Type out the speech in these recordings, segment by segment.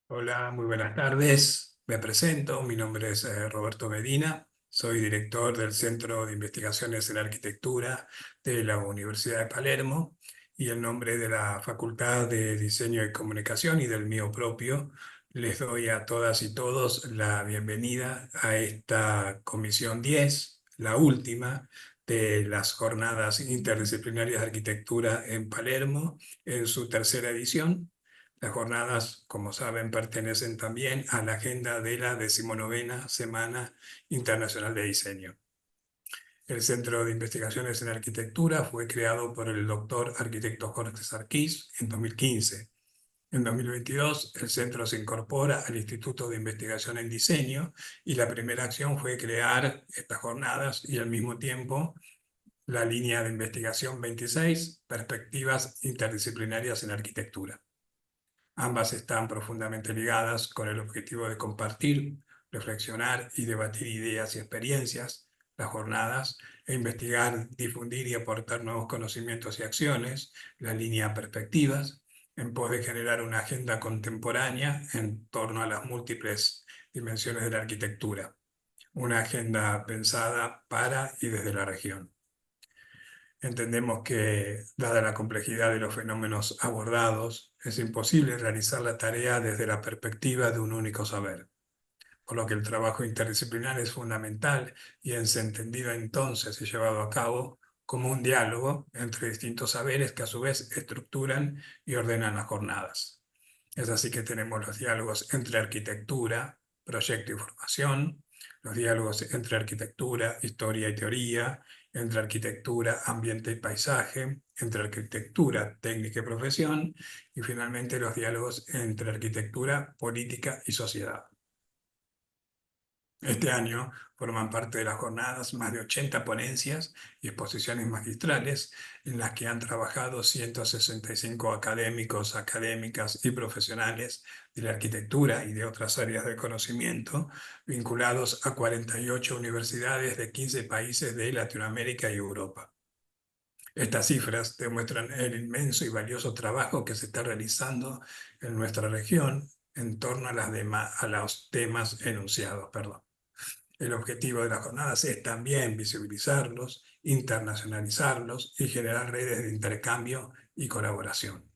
Hola, muy buenas tardes. Me presento, mi nombre es Roberto Medina, soy director del Centro de Investigaciones en Arquitectura de la Universidad de Palermo y en nombre de la Facultad de Diseño y Comunicación y del mío propio, les doy a todas y todos la bienvenida a esta Comisión 10, la última de las Jornadas Interdisciplinarias de Arquitectura en Palermo, en su tercera edición. Las jornadas, como saben, pertenecen también a la agenda de la 19ª Semana Internacional de Diseño. El Centro de Investigaciones en Arquitectura fue creado por el doctor arquitecto Jorge Sarquís en 2015. En 2022, el centro se incorpora al Instituto de Investigación en Diseño y la primera acción fue crear estas jornadas y al mismo tiempo la línea de investigación 26, Perspectivas Interdisciplinarias en Arquitectura. Ambas están profundamente ligadas con el objetivo de compartir, reflexionar y debatir ideas y experiencias, las jornadas, e investigar, difundir y aportar nuevos conocimientos y acciones, la línea perspectivas, en pos de generar una agenda contemporánea en torno a las múltiples dimensiones de la arquitectura, una agenda pensada para y desde la región. Entendemos que, dada la complejidad de los fenómenos abordados, es imposible realizar la tarea desde la perspectiva de un único saber, por lo que el trabajo interdisciplinar es fundamental y es entendido entonces y llevado a cabo como un diálogo entre distintos saberes que a su vez estructuran y ordenan las jornadas. Es así que tenemos los diálogos entre arquitectura, proyecto y formación, los diálogos entre arquitectura, historia y teoría, entre arquitectura, ambiente y paisaje, entre arquitectura, técnica y profesión, y finalmente los diálogos entre arquitectura, política y sociedad. Este año forman parte de las jornadas más de 80 ponencias y exposiciones magistrales en las que han trabajado 165 académicos, académicas y profesionales de la arquitectura y de otras áreas de conocimiento, vinculados a 48 universidades de 15 países de Latinoamérica y Europa. Estas cifras demuestran el inmenso y valioso trabajo que se está realizando en nuestra región en torno a, a los temas enunciados. El objetivo de las jornadas es también visibilizarlos, internacionalizarlos y generar redes de intercambio y colaboración.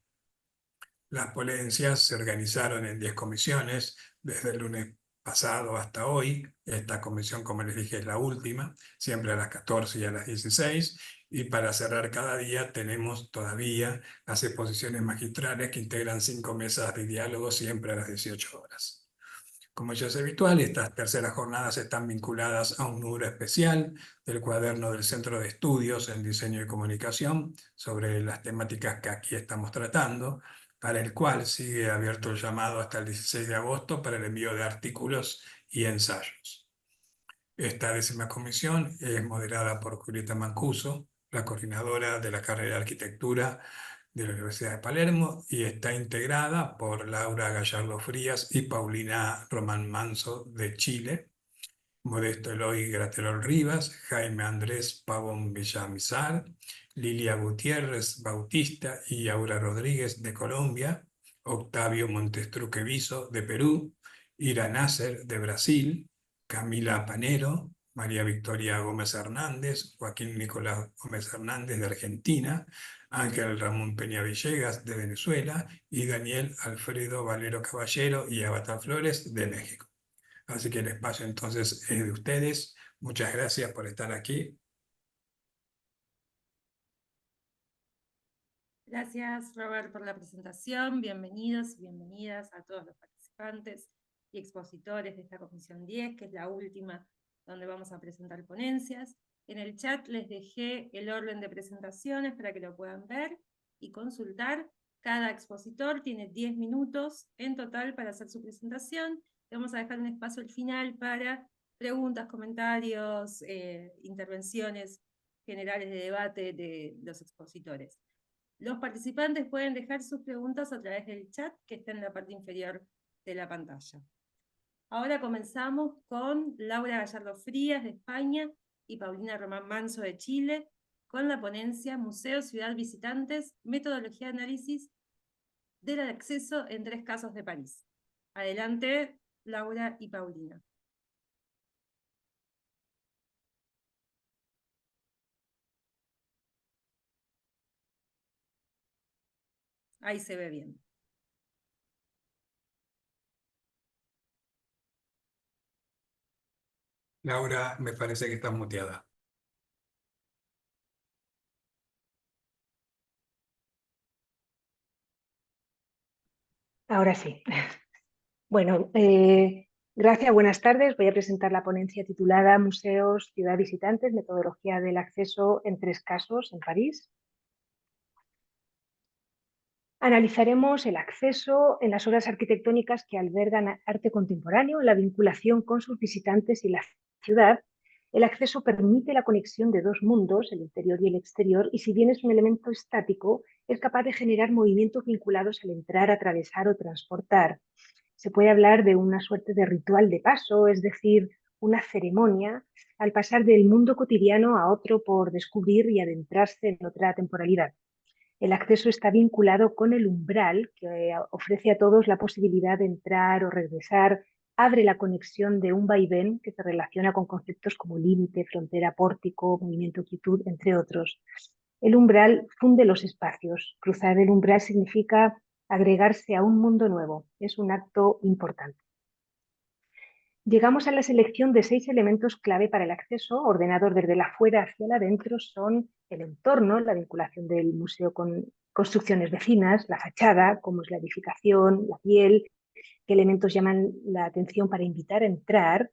Las ponencias se organizaron en 10 comisiones desde el lunes pasado hasta hoy. Esta comisión, como les dije, es la última, siempre a las 14 y a las 16. Y para cerrar cada día tenemos todavía las exposiciones magistrales que integran 5 mesas de diálogo siempre a las 18 horas. Como ya es habitual, estas terceras jornadas están vinculadas a un número especial del cuaderno del Centro de Estudios en Diseño y Comunicación sobre las temáticas que aquí estamos tratando, para el cual sigue abierto el llamado hasta el 16 de agosto para el envío de artículos y ensayos. Esta 10ª comisión es moderada por Julieta Mancuso, la coordinadora de la carrera de Arquitectura de la Universidad de Palermo, y está integrada por Laura Gallardo Frías y Paulina Román Manso de Chile, Modesto Eloy Graterol Rivas, Jaime Andrés Pavón Villamizar, Lilia Gutiérrez Bautista y Aura Rodríguez de Colombia, Octavio Montestruque Viso de Perú, Ira Nasser de Brasil, Camila Panero, María Victoria Gómez Hernández, Joaquín Nicolás Gómez Hernández de Argentina, Ángel Ramón Peña Villegas de Venezuela y Daniel Alfredo Valero Caballero y Avatar Flores de México. Así que el espacio entonces es de ustedes. Muchas gracias por estar aquí. Gracias, Robert, por la presentación. Bienvenidos y bienvenidas a todos los participantes y expositores de esta Comisión 10, que es la última donde vamos a presentar ponencias. En el chat les dejé el orden de presentaciones para que lo puedan ver y consultar. Cada expositor tiene 10 minutos en total para hacer su presentación. Le vamos a dejar un espacio al final para preguntas, comentarios, intervenciones generales de debate de los expositores. Los participantes pueden dejar sus preguntas a través del chat que está en la parte inferior de la pantalla. Ahora comenzamos con Laura Gallardo Frías de España y Paulina Román Manso de Chile, con la ponencia Museo, Ciudad, Visitantes, Metodología de Análisis del Acceso en 3 casos de París. Adelante, Laura y Paulina. Ahí se ve bien. Laura, me parece que estás muteada. Ahora sí. Bueno, gracias, buenas tardes. Voy a presentar la ponencia titulada Museos, Ciudad Visitantes, Metodología del Acceso en 3 casos en París. Analizaremos el acceso en las obras arquitectónicas que albergan arte contemporáneo, la vinculación con sus visitantes y la ciudad. El acceso permite la conexión de 2 mundos, el interior y el exterior, y si bien es un elemento estático, es capaz de generar movimientos vinculados al entrar, atravesar o transportar. Se puede hablar de una suerte de ritual de paso, es decir, una ceremonia al pasar del mundo cotidiano a otro por descubrir y adentrarse en otra temporalidad. El acceso está vinculado con el umbral, que ofrece a todos la posibilidad de entrar o regresar, abre la conexión de un vaivén que se relaciona con conceptos como límite, frontera, pórtico, movimiento, quietud, entre otros. El umbral funde los espacios. Cruzar el umbral significa agregarse a un mundo nuevo. Es un acto importante. Llegamos a la selección de 6 elementos clave para el acceso, ordenados desde la afuera hacia el adentro. Son el entorno, la vinculación del museo con construcciones vecinas, la fachada, cómo es la edificación, la piel, qué elementos llaman la atención para invitar a entrar,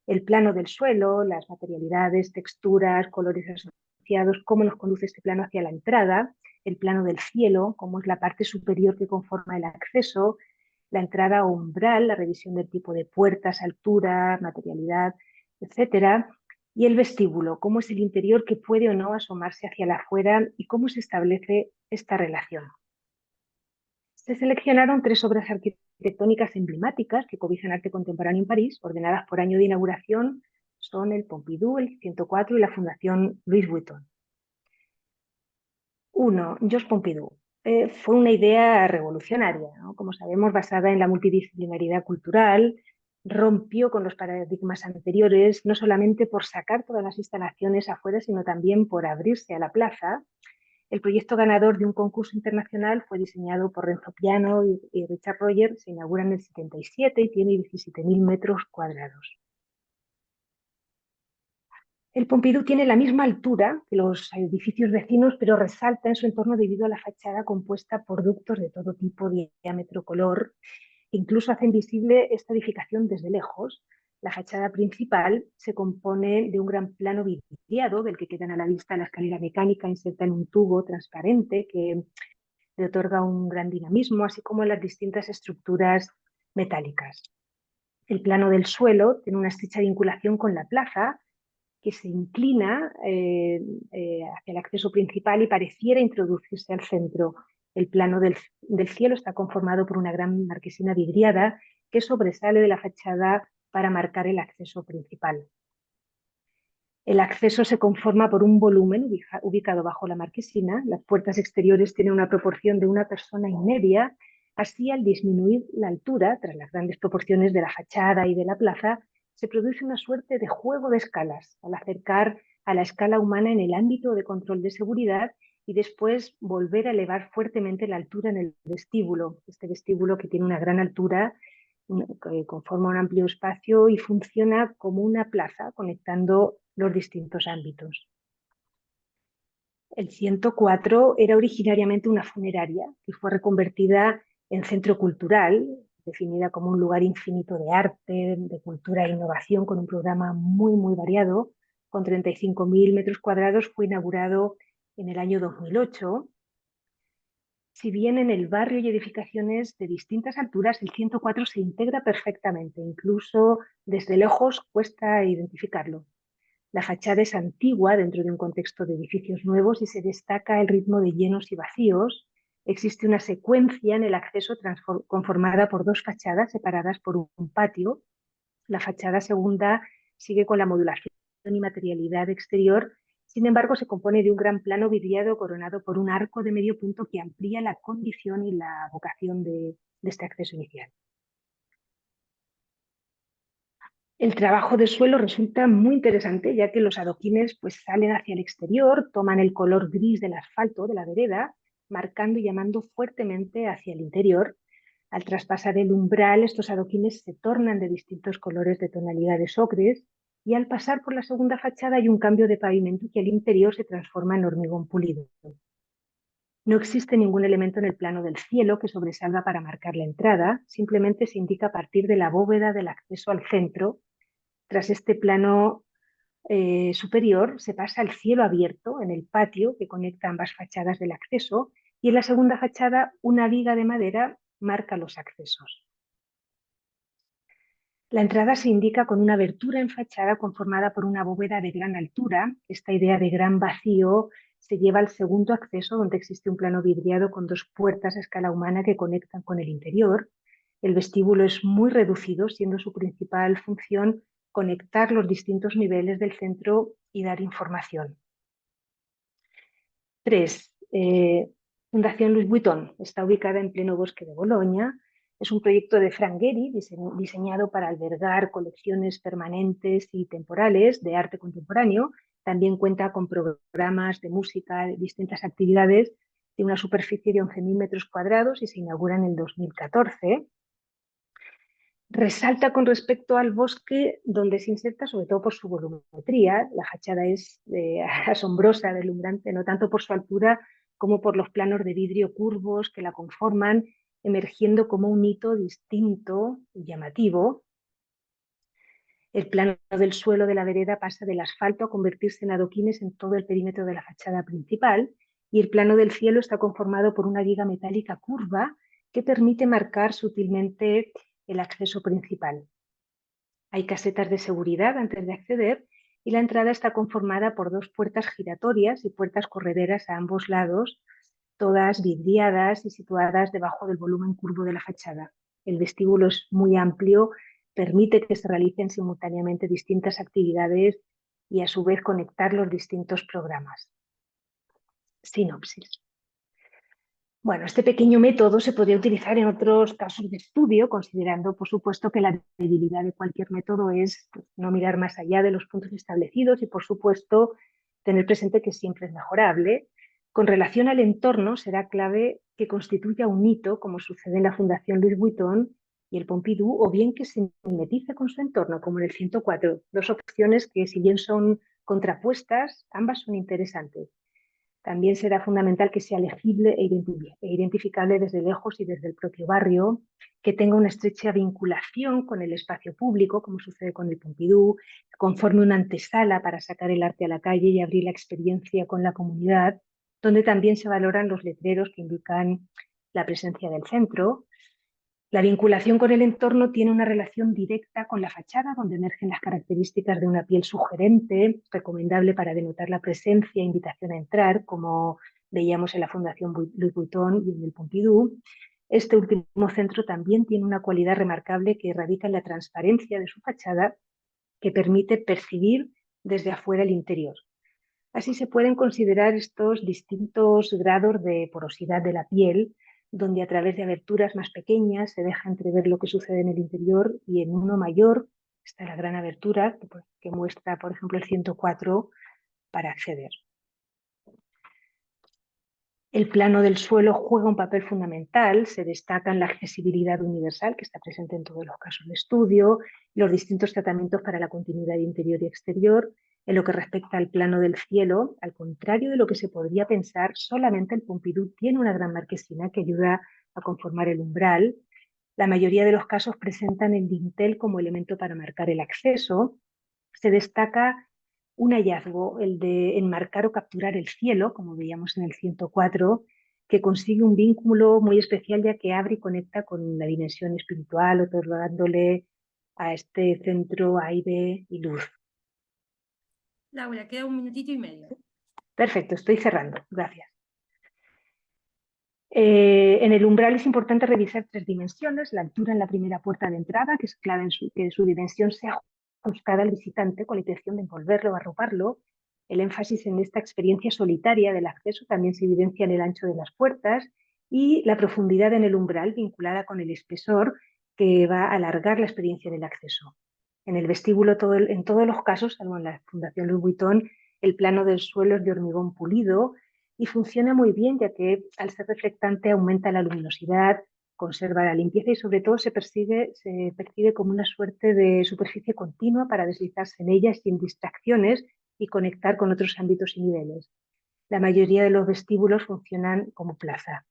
el plano del suelo, las materialidades, texturas, colores asociados, cómo nos conduce este plano hacia la entrada, el plano del cielo, cómo es la parte superior que conforma el acceso, la entrada umbral, la revisión del tipo de puertas, altura, materialidad, etcétera, y el vestíbulo, cómo es el interior que puede o no asomarse hacia la afuera y cómo se establece esta relación. Se seleccionaron 3 obras arquitectónicas emblemáticas que cobijan arte contemporáneo en París, ordenadas por año de inauguración. Son el Pompidou, el 104 y la Fundación Louis Vuitton. 1. Georges Pompidou. Fue una idea revolucionaria, ¿no? Como sabemos, basada en la multidisciplinaridad cultural, rompió con los paradigmas anteriores, no solamente por sacar todas las instalaciones afuera, sino también por abrirse a la plaza. El proyecto ganador de un concurso internacional fue diseñado por Renzo Piano y Richard Roger, se inaugura en el 77 y tiene 17.000 metros cuadrados. El Pompidou tiene la misma altura que los edificios vecinos, pero resalta en su entorno debido a la fachada compuesta por ductos de todo tipo, diámetro, color. Incluso hacen visible esta edificación desde lejos. La fachada principal se compone de un gran plano vidriado, del que quedan a la vista la escalera mecánica inserta en un tubo transparente que le otorga un gran dinamismo, así como las distintas estructuras metálicas. El plano del suelo tiene una estrecha vinculación con la plaza, que se inclina hacia el acceso principal y pareciera introducirse al centro. El plano del cielo está conformado por una gran marquesina vidriada que sobresale de la fachada para marcar el acceso principal. El acceso se conforma por un volumen ubicado bajo la marquesina. Las puertas exteriores tienen una proporción de 1,5 personas. Así, al disminuir la altura, tras las grandes proporciones de la fachada y de la plaza, se produce una suerte de juego de escalas, al acercar a la escala humana en el ámbito de control de seguridad y después volver a elevar fuertemente la altura en el vestíbulo. Este vestíbulo, que tiene una gran altura, que conforma un amplio espacio y funciona como una plaza conectando los distintos ámbitos. El 104 era originariamente una funeraria que fue reconvertida en centro cultural, definida como un lugar infinito de arte, de cultura e innovación, con un programa muy variado. Con 35.000 metros cuadrados fue inaugurado en el año 2008. Si bien en el barrio hay edificaciones de distintas alturas, el 104 se integra perfectamente, incluso desde lejos cuesta identificarlo. La fachada es antigua dentro de un contexto de edificios nuevos y se destaca el ritmo de llenos y vacíos. Existe una secuencia en el acceso conformada por 2 fachadas separadas por un patio. La fachada segunda sigue con la modulación y materialidad exterior. Sin embargo, se compone de un gran plano vidriado coronado por un arco de medio punto que amplía la condición y la vocación de este acceso inicial. El trabajo de suelo resulta muy interesante, ya que los adoquines pues, salen hacia el exterior, toman el color gris del asfalto de la vereda, marcando y llamando fuertemente hacia el interior. Al traspasar el umbral, estos adoquines se tornan de distintos colores de tonalidades ocres, y al pasar por la segunda fachada hay un cambio de pavimento que al interior se transforma en hormigón pulido. No existe ningún elemento en el plano del cielo que sobresalga para marcar la entrada, simplemente se indica a partir de la bóveda del acceso al centro. Tras este plano superior se pasa al cielo abierto en el patio que conecta ambas fachadas del acceso, y en la segunda fachada una viga de madera marca los accesos. La entrada se indica con una abertura en fachada conformada por una bóveda de gran altura. Esta idea de gran vacío se lleva al segundo acceso, donde existe un plano vidriado con dos puertas a escala humana que conectan con el interior. El vestíbulo es muy reducido, siendo su principal función conectar los distintos niveles del centro y dar información. 3. Fundación Louis Vuitton. Está ubicada en pleno bosque de Boloña. Es un proyecto de Frank Gehry diseñado para albergar colecciones permanentes y temporales de arte contemporáneo. También cuenta con programas de música, de distintas actividades, de una superficie de 11.000 metros cuadrados y se inaugura en el 2014. Resalta con respecto al bosque donde se inserta, sobre todo por su volumetría. La fachada es asombrosa, deslumbrante, no tanto por su altura como por los planos de vidrio curvos que la conforman, emergiendo como un hito distinto y llamativo. El plano del suelo de la vereda pasa del asfalto a convertirse en adoquines en todo el perímetro de la fachada principal, y el plano del cielo está conformado por una viga metálica curva que permite marcar sutilmente el acceso principal. Hay casetas de seguridad antes de acceder, y la entrada está conformada por dos puertas giratorias y puertas correderas a ambos lados, todas vidriadas y situadas debajo del volumen curvo de la fachada. El vestíbulo es muy amplio, permite que se realicen simultáneamente distintas actividades y a su vez conectar los distintos programas. Sinopsis. Bueno, este pequeño método se podría utilizar en otros casos de estudio, considerando, por supuesto, que la debilidad de cualquier método es no mirar más allá de los puntos establecidos y, por supuesto, tener presente que siempre es mejorable. Con relación al entorno, será clave que constituya un hito, como sucede en la Fundación Louis Vuitton y el Pompidou, o bien que se mimetice con su entorno, como en el 104. Dos opciones que, si bien son contrapuestas, ambas son interesantes. También será fundamental que sea legible e identificable desde lejos y desde el propio barrio, que tenga una estrecha vinculación con el espacio público, como sucede con el Pompidou, que conforme una antesala para sacar el arte a la calle y abrir la experiencia con la comunidad, donde también se valoran los letreros que indican la presencia del centro. La vinculación con el entorno tiene una relación directa con la fachada, donde emergen las características de una piel sugerente, recomendable para denotar la presencia e invitación a entrar, como veíamos en la Fundación Louis Vuitton y en el Pompidou. Este último centro también tiene una cualidad remarcable que radica en la transparencia de su fachada, que permite percibir desde afuera el interior. Así se pueden considerar estos distintos grados de porosidad de la piel, donde a través de aberturas más pequeñas se deja entrever lo que sucede en el interior, y en uno mayor está la gran abertura que muestra, por ejemplo, el 104 para acceder. El plano del suelo juega un papel fundamental, se destaca en la accesibilidad universal que está presente en todos los casos de estudio, los distintos tratamientos para la continuidad interior y exterior. En lo que respecta al plano del cielo, al contrario de lo que se podría pensar, solamente el Pompidou tiene una gran marquesina que ayuda a conformar el umbral. La mayoría de los casos presentan el dintel como elemento para marcar el acceso. Se destaca un hallazgo, el de enmarcar o capturar el cielo, como veíamos en el 104, que consigue un vínculo muy especial, ya que abre y conecta con la dimensión espiritual, otorgándole a este centro aire y luz. Laura, queda 1 minutito y medio. Perfecto, estoy cerrando. Gracias. En el umbral es importante revisar 3 dimensiones: la altura en la primera puerta de entrada, que es clave en que su dimensión sea ajustada al visitante con la intención de envolverlo o arroparlo. El énfasis en esta experiencia solitaria del acceso también se evidencia en el ancho de las puertas, y la profundidad en el umbral vinculada con el espesor, que va a alargar la experiencia del acceso. En el vestíbulo, en todos los casos, salvo en la Fundación Louis Vuitton, el plano del suelo es de hormigón pulido y funciona muy bien, ya que al ser reflectante aumenta la luminosidad, conserva la limpieza y sobre todo se percibe como una suerte de superficie continua para deslizarse en ella sin distracciones y conectar con otros ámbitos y niveles. La mayoría de los vestíbulos funcionan como plaza.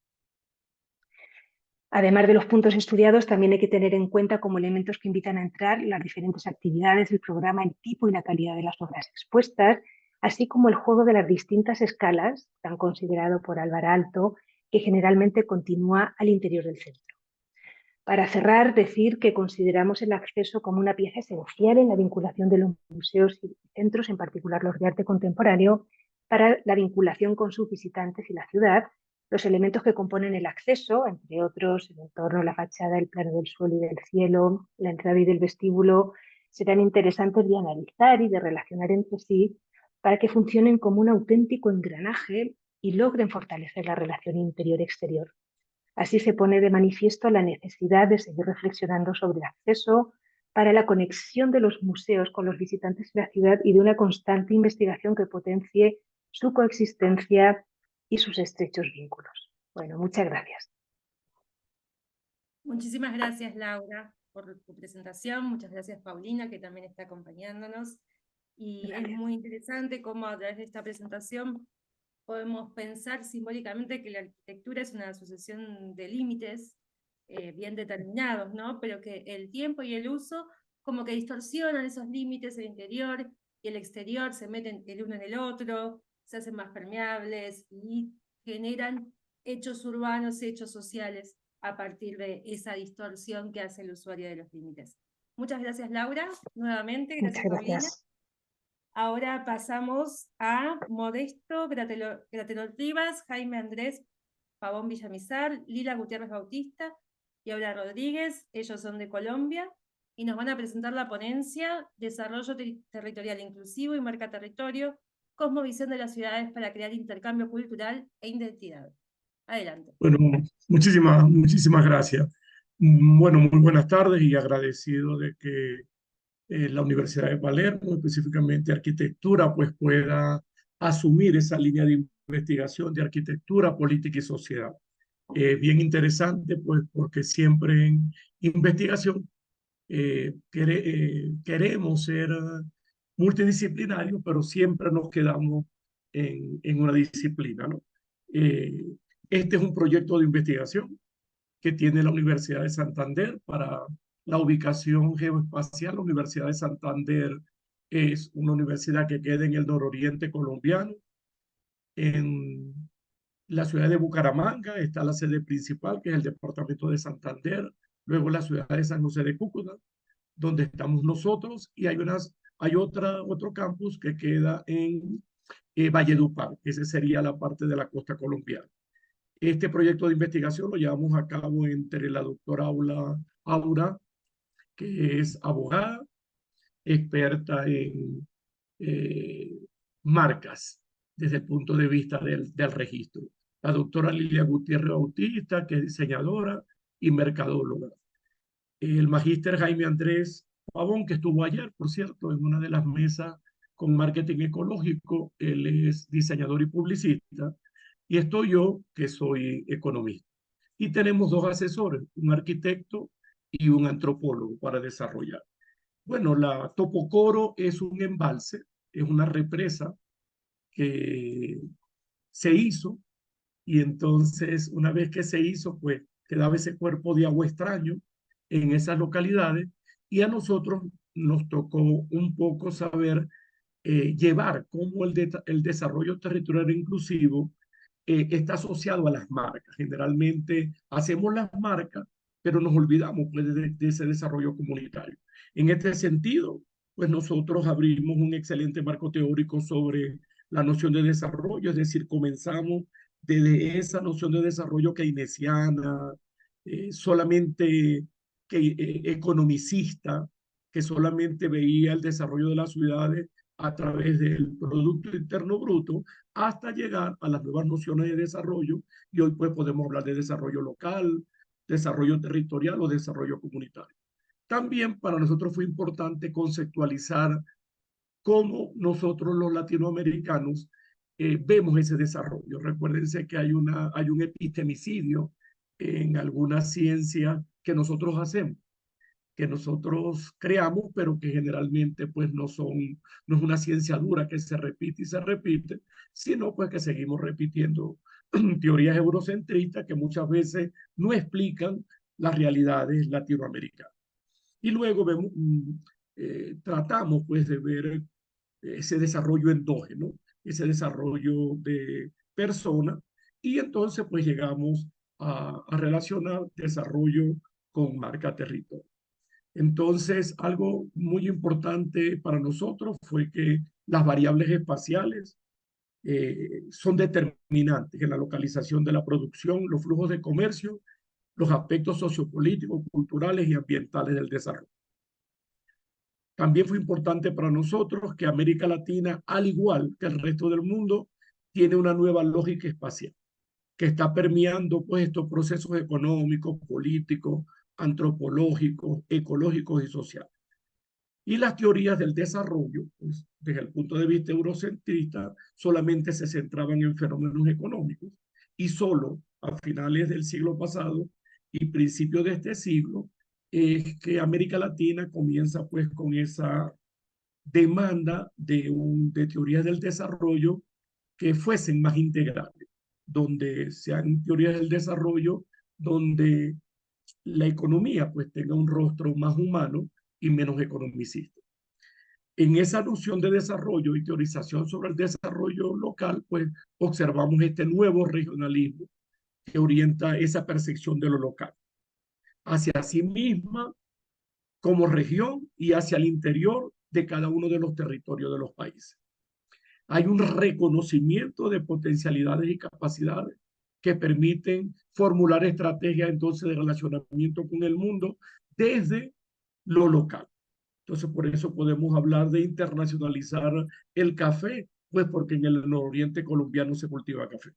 Además de los puntos estudiados, también hay que tener en cuenta como elementos que invitan a entrar las diferentes actividades, el programa, el tipo y la calidad de las obras expuestas, así como el juego de las distintas escalas, tan considerado por Álvaro Aalto, que generalmente continúa al interior del centro. Para cerrar, decir que consideramos el acceso como una pieza esencial en la vinculación de los museos y centros, en particular los de arte contemporáneo, para la vinculación con sus visitantes y la ciudad. Los elementos que componen el acceso, entre otros, el entorno, la fachada, el plano del suelo y del cielo, la entrada y del vestíbulo, serán interesantes de analizar y de relacionar entre sí para que funcionen como un auténtico engranaje y logren fortalecer la relación interior-exterior. Así se pone de manifiesto la necesidad de seguir reflexionando sobre el acceso para la conexión de los museos con los visitantes de la ciudad y de una constante investigación que potencie su coexistencia y sus estrechos vínculos. Bueno, muchas gracias. Muchísimas gracias, Laura, por tu presentación. Muchas gracias, Paulina, que también está acompañándonos. Y Gracias. es muy interesante cómo a través de esta presentación podemos pensar simbólicamente que la arquitectura es una sucesión de límites bien determinados, ¿no? Pero que el tiempo y el uso como que distorsionan esos límites, el interior y el exterior se meten el uno en el otro, se hacen más permeables y generan hechos urbanos, hechos sociales a partir de esa distorsión que hace el usuario de los límites. Muchas gracias, Laura, nuevamente. Gracias, Muchas Paulina. gracias. Ahora pasamos a Modesto Graterol Rivas, Jaime Andrés Pavón Villamizar, Lila Gutiérrez Bautista y Aura Rodríguez. Ellos son de Colombia y nos van a presentar la ponencia Desarrollo Territorial Inclusivo y Marca Territorio, Cosmovisión de las ciudades para crear intercambio cultural e identidad. Adelante. Bueno, muchísimas gracias. Bueno, muy buenas tardes y agradecido de que la Universidad de Palermo, específicamente arquitectura, pues pueda asumir esa línea de investigación de arquitectura, política y sociedad. Bien interesante, pues porque siempre en investigación queremos ser multidisciplinarios, pero siempre nos quedamos en una disciplina, ¿no? Este es un proyecto de investigación que tiene la Universidad de Santander para la ubicación geoespacial. La Universidad de Santander es una universidad que queda en el nororiente colombiano. En la ciudad de Bucaramanga está la sede principal, que es el departamento de Santander. Luego la ciudad de San José de Cúcuta, donde estamos nosotros, y hay otro campus que queda en Valledupar. Esa sería la parte de la costa colombiana. Este proyecto de investigación lo llevamos a cabo entre la doctora Aura, que es abogada, experta en marcas desde el punto de vista del registro. La doctora Lilia Gutiérrez Bautista, que es diseñadora y mercadóloga. El magíster Jaime Andrés Pavón, que estuvo ayer, por cierto, en una de las mesas con marketing ecológico. Él es diseñador y publicista. Y estoy yo, que soy economista. Y tenemos dos asesores, un arquitecto y un antropólogo para desarrollar. Bueno, la Topocoro es un embalse, es una represa que se hizo, y entonces una vez que se hizo, pues quedaba ese cuerpo de agua extraño en esas localidades, y a nosotros nos tocó un poco saber llevar cómo el desarrollo territorial inclusivo está asociado a las marcas. Generalmente hacemos las marcas, pero nos olvidamos pues, de ese desarrollo comunitario. En este sentido, pues nosotros abrimos un excelente marco teórico sobre la noción de desarrollo, es decir, comenzamos desde esa noción de desarrollo keynesiana, solamente economicista, que solamente veía el desarrollo de las ciudades a través del Producto Interno Bruto, hasta llegar a las nuevas nociones de desarrollo, y hoy pues podemos hablar de desarrollo local, desarrollo territorial o desarrollo comunitario. También para nosotros fue importante conceptualizar cómo nosotros los latinoamericanos vemos ese desarrollo. Recuérdense que hay un epistemicidio en alguna ciencia que nosotros hacemos, que nosotros creamos, pero que generalmente pues no es una ciencia dura que se repite y se repite, sino pues que seguimos repitiendo teorías eurocentristas que muchas veces no explican las realidades latinoamericanas. Y luego tratamos pues de ver ese desarrollo endógeno, ese desarrollo de personas, y entonces pues llegamos a relacionar desarrollo con marca territorio. Entonces, algo muy importante para nosotros fue que las variables espaciales son determinantes en la localización de la producción, los flujos de comercio, los aspectos sociopolíticos, culturales y ambientales del desarrollo. También fue importante para nosotros que América Latina, al igual que el resto del mundo, tiene una nueva lógica espacial que está permeando pues estos procesos económicos, políticos, antropológicos, ecológicos y sociales. Y las teorías del desarrollo, pues, desde el punto de vista eurocentrista, solamente se centraban en fenómenos económicos y solo a finales del siglo pasado y principios de este siglo es que América Latina comienza pues con esa demanda de teorías del desarrollo que fuesen más integrales, donde sean teorías del desarrollo, donde la economía pues tenga un rostro más humano y menos economicista. En esa noción de desarrollo y teorización sobre el desarrollo local, pues observamos este nuevo regionalismo que orienta esa percepción de lo local hacia sí misma como región y hacia el interior de cada uno de los territorios de los países. Hay un reconocimiento de potencialidades y capacidades que permiten formular estrategias entonces de relacionamiento con el mundo desde lo local. Entonces, por eso podemos hablar de internacionalizar el café, pues porque en el nororiente colombiano se cultiva café.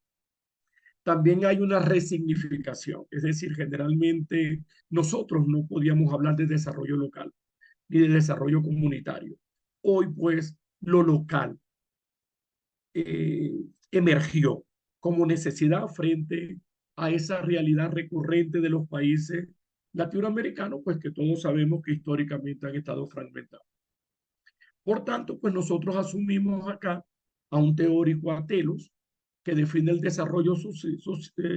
También hay una resignificación, es decir, generalmente nosotros no podíamos hablar de desarrollo local ni de desarrollo comunitario. Hoy, pues, lo local emergió como necesidad frente a esa realidad recurrente de los países latinoamericanos, pues que todos sabemos que históricamente han estado fragmentados. Por tanto, pues nosotros asumimos acá a un teórico, a Telos, que define el desarrollo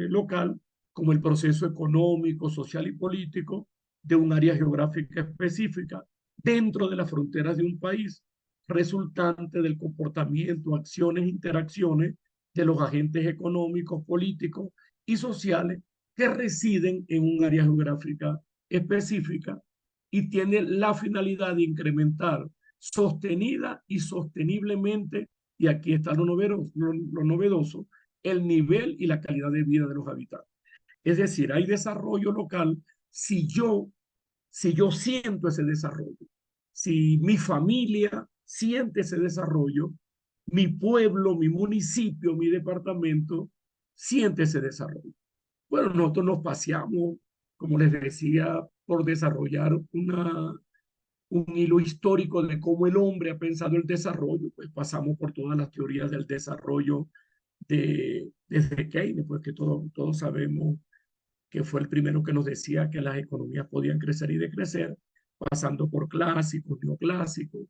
local como el proceso económico, social y político de un área geográfica específica dentro de las fronteras de un país, resultante del comportamiento, acciones, interacciones de los agentes económicos, políticos y sociales que residen en un área geográfica específica y tiene la finalidad de incrementar sostenida y sosteniblemente, y aquí está lo novedoso, el nivel y la calidad de vida de los habitantes. Es decir, hay desarrollo local si yo siento ese desarrollo, si mi familia siente ese desarrollo, mi pueblo, mi municipio, mi departamento siente ese desarrollo. Bueno, nosotros nos paseamos, como les decía, por desarrollar un hilo histórico de cómo el hombre ha pensado el desarrollo, pues pasamos por todas las teorías del desarrollo desde Keynes, pues que todos sabemos que fue el primero que nos decía que las economías podían crecer y decrecer, pasando por clásicos, neoclásicos,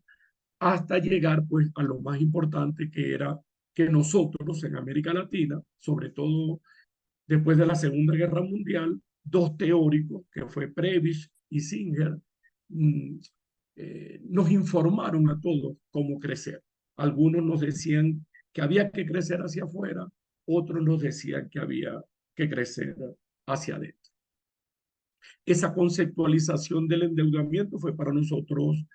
hasta llegar pues a lo más importante que era que nosotros en América Latina, sobre todo después de la Segunda Guerra Mundial, dos teóricos, que fue Prebisch y Singer, nos informaron a todos cómo crecer. Algunos nos decían que había que crecer hacia afuera, otros nos decían que había que crecer hacia adentro. Esa conceptualización del endeudamiento fue para nosotros,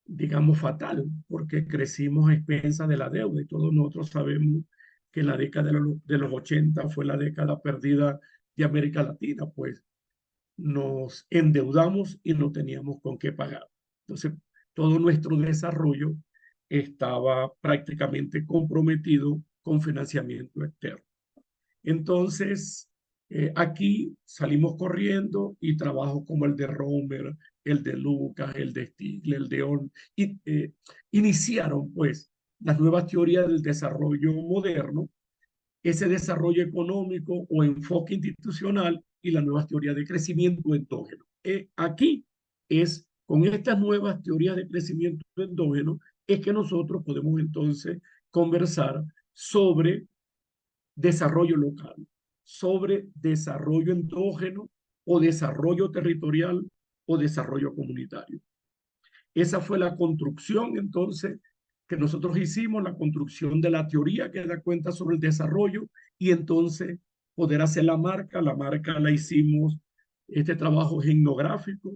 digamos, fatal, porque crecimos a expensas de la deuda y todos nosotros sabemos que la década de los 80 fue la década perdida de América Latina, pues nos endeudamos y no teníamos con qué pagar. Entonces, todo nuestro desarrollo estaba prácticamente comprometido con financiamiento externo. Entonces, Aquí salimos corriendo y trabajos como el de Romer, el de Lucas, el de Stigler, el de Orn, iniciaron pues las nuevas teorías del desarrollo moderno, ese desarrollo económico o enfoque institucional y las nuevas teorías de crecimiento endógeno. Aquí es con estas nuevas teorías de crecimiento endógeno es que nosotros podemos entonces conversar sobre desarrollo local, sobre desarrollo endógeno o desarrollo territorial o desarrollo comunitario. Esa fue la construcción entonces que nosotros hicimos, la construcción de la teoría que da cuenta sobre el desarrollo y entonces poder hacer la marca la hicimos, este trabajo es etnográfico,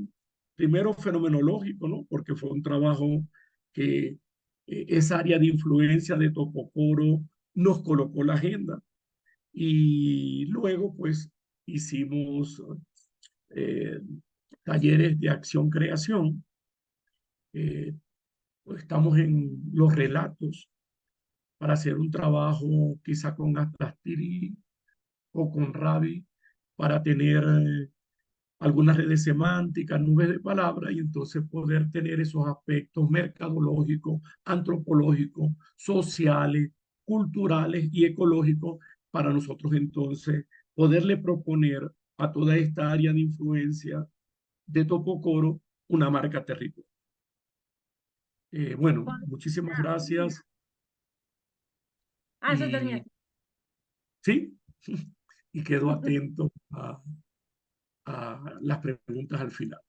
primero fenomenológico, ¿no? Porque fue un trabajo que esa área de influencia de Topocoro nos colocó la agenda y luego pues hicimos eh, talleres de acción-creación. Pues estamos en los relatos para hacer un trabajo quizá con Atlastiri o con Rabi para tener algunas redes semánticas, nubes de palabras y entonces poder tener esos aspectos mercadológicos, antropológicos, sociales, culturales y ecológicos para nosotros entonces poderle proponer a toda esta área de influencia de Topocoro una marca territorial. Bueno, muchísimas gracias. Yo terminé. Sí, y quedo atento a las preguntas al final.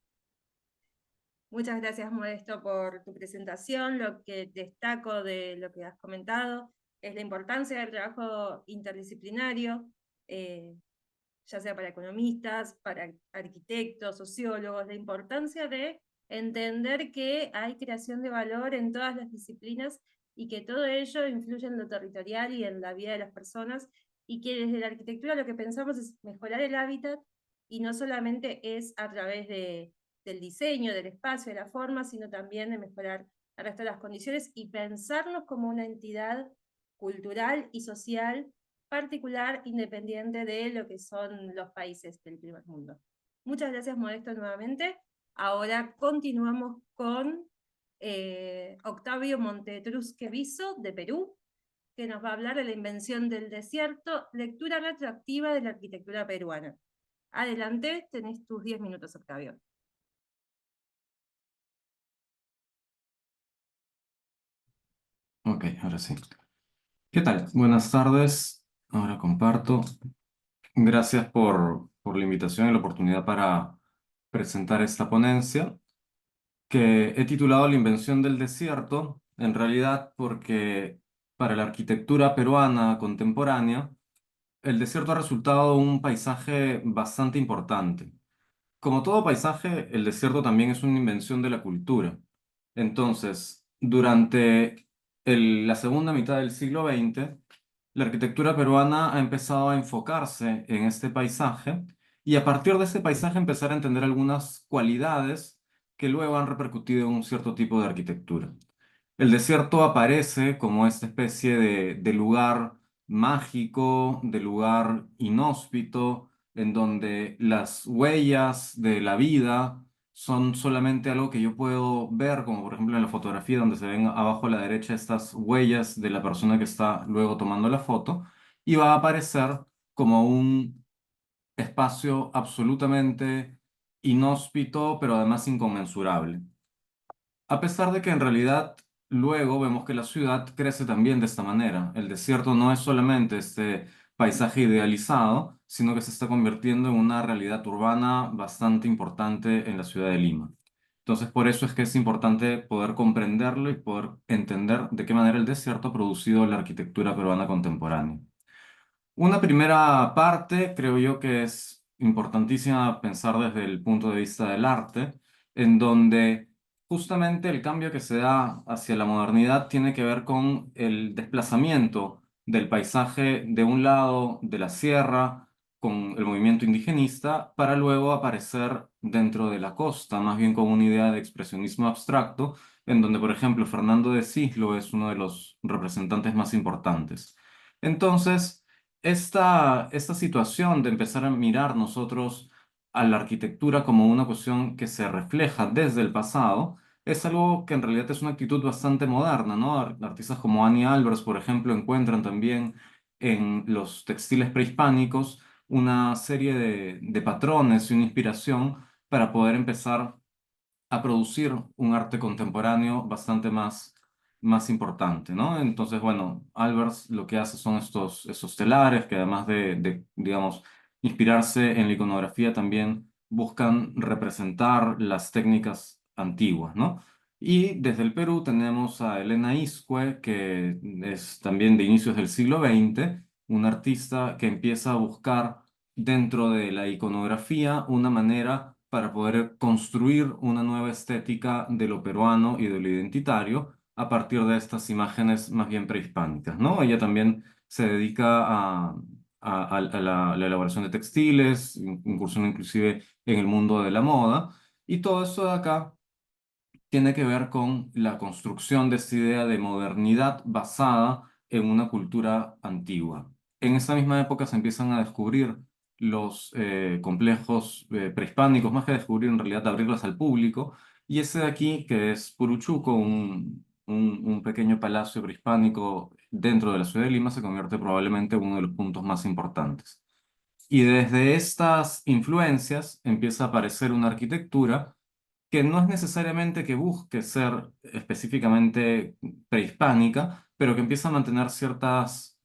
Muchas gracias, Modesto, por tu presentación. Lo que destaco de lo que has comentado es la importancia del trabajo interdisciplinario, ya sea para economistas, para arquitectos, sociólogos, la importancia de entender que hay creación de valor en todas las disciplinas y que todo ello influye en lo territorial y en la vida de las personas, y que desde la arquitectura lo que pensamos es mejorar el hábitat, y no solamente es a través del diseño, del espacio, de la forma, sino también de mejorar el resto de las condiciones y pensarnos como una entidad cultural y social particular, independiente de lo que son los países del primer mundo. Muchas gracias, Modesto, nuevamente. Ahora continuamos con Octavio Montetrusque Viso, de Perú, que nos va a hablar de la invención del desierto, lectura retroactiva de la arquitectura peruana. Adelante, tenés tus 10 minutos, Octavio. Ok, ahora sí. ¿Qué tal? Buenas tardes. Ahora comparto. Gracias por la invitación y la oportunidad para presentar esta ponencia, que he titulado La invención del desierto, en realidad porque para la arquitectura peruana contemporánea, el desierto ha resultado un paisaje bastante importante. Como todo paisaje, el desierto también es una invención de la cultura. Entonces, durante la segunda mitad del siglo XX, la arquitectura peruana ha empezado a enfocarse en este paisaje y a partir de este paisaje empezar a entender algunas cualidades que luego han repercutido en un cierto tipo de arquitectura. El desierto aparece como esta especie de lugar mágico, de lugar inhóspito, en donde las huellas de la vida son solamente algo que yo puedo ver, como por ejemplo en la fotografía donde se ven abajo a la derecha estas huellas de la persona que está luego tomando la foto, y va a aparecer como un espacio absolutamente inhóspito, pero además inconmensurable. A pesar de que en realidad luego vemos que la ciudad crece también de esta manera. El desierto no es solamente este paisaje idealizado, sino que se está convirtiendo en una realidad urbana bastante importante en la ciudad de Lima. Entonces, por eso es que es importante poder comprenderlo y poder entender de qué manera el desierto ha producido la arquitectura peruana contemporánea. Una primera parte, creo yo que es importantísima pensar desde el punto de vista del arte, en donde justamente el cambio que se da hacia la modernidad tiene que ver con el desplazamiento del paisaje de un lado de la sierra con el movimiento indigenista para luego aparecer dentro de la costa, más bien con una idea de expresionismo abstracto, en donde, por ejemplo, Fernando de Cislo es uno de los representantes más importantes. Entonces, esta situación de empezar a mirar nosotros a la arquitectura como una cuestión que se refleja desde el pasado, es algo que en realidad es una actitud bastante moderna, ¿no? Artistas como Annie Albers, por ejemplo, encuentran también en los textiles prehispánicos una serie de patrones y una inspiración para poder empezar a producir un arte contemporáneo bastante más importante, ¿no? Entonces, bueno, Albers lo que hace son estos telares que además digamos, inspirarse en la iconografía también buscan representar las técnicas antiguas, ¿no? Y desde el Perú tenemos a Elena Iscue, que es también de inicios del siglo XX, una artista que empieza a buscar dentro de la iconografía una manera para poder construir una nueva estética de lo peruano y de lo identitario a partir de estas imágenes más bien prehispánicas, ¿no? Ella también se dedica a la elaboración de textiles, incursiona inclusive en el mundo de la moda, y todo esto de acá tiene que ver con la construcción de esta idea de modernidad basada en una cultura antigua. En esta misma época se empiezan a descubrir los complejos prehispánicos, más que descubrir en realidad abrirlos al público, y ese de aquí, que es Puruchuco, un pequeño palacio prehispánico dentro de la ciudad de Lima, se convierte probablemente en uno de los puntos más importantes. Y desde estas influencias empieza a aparecer una arquitectura que no es necesariamente que busque ser específicamente prehispánica, pero que empieza a mantener ciertos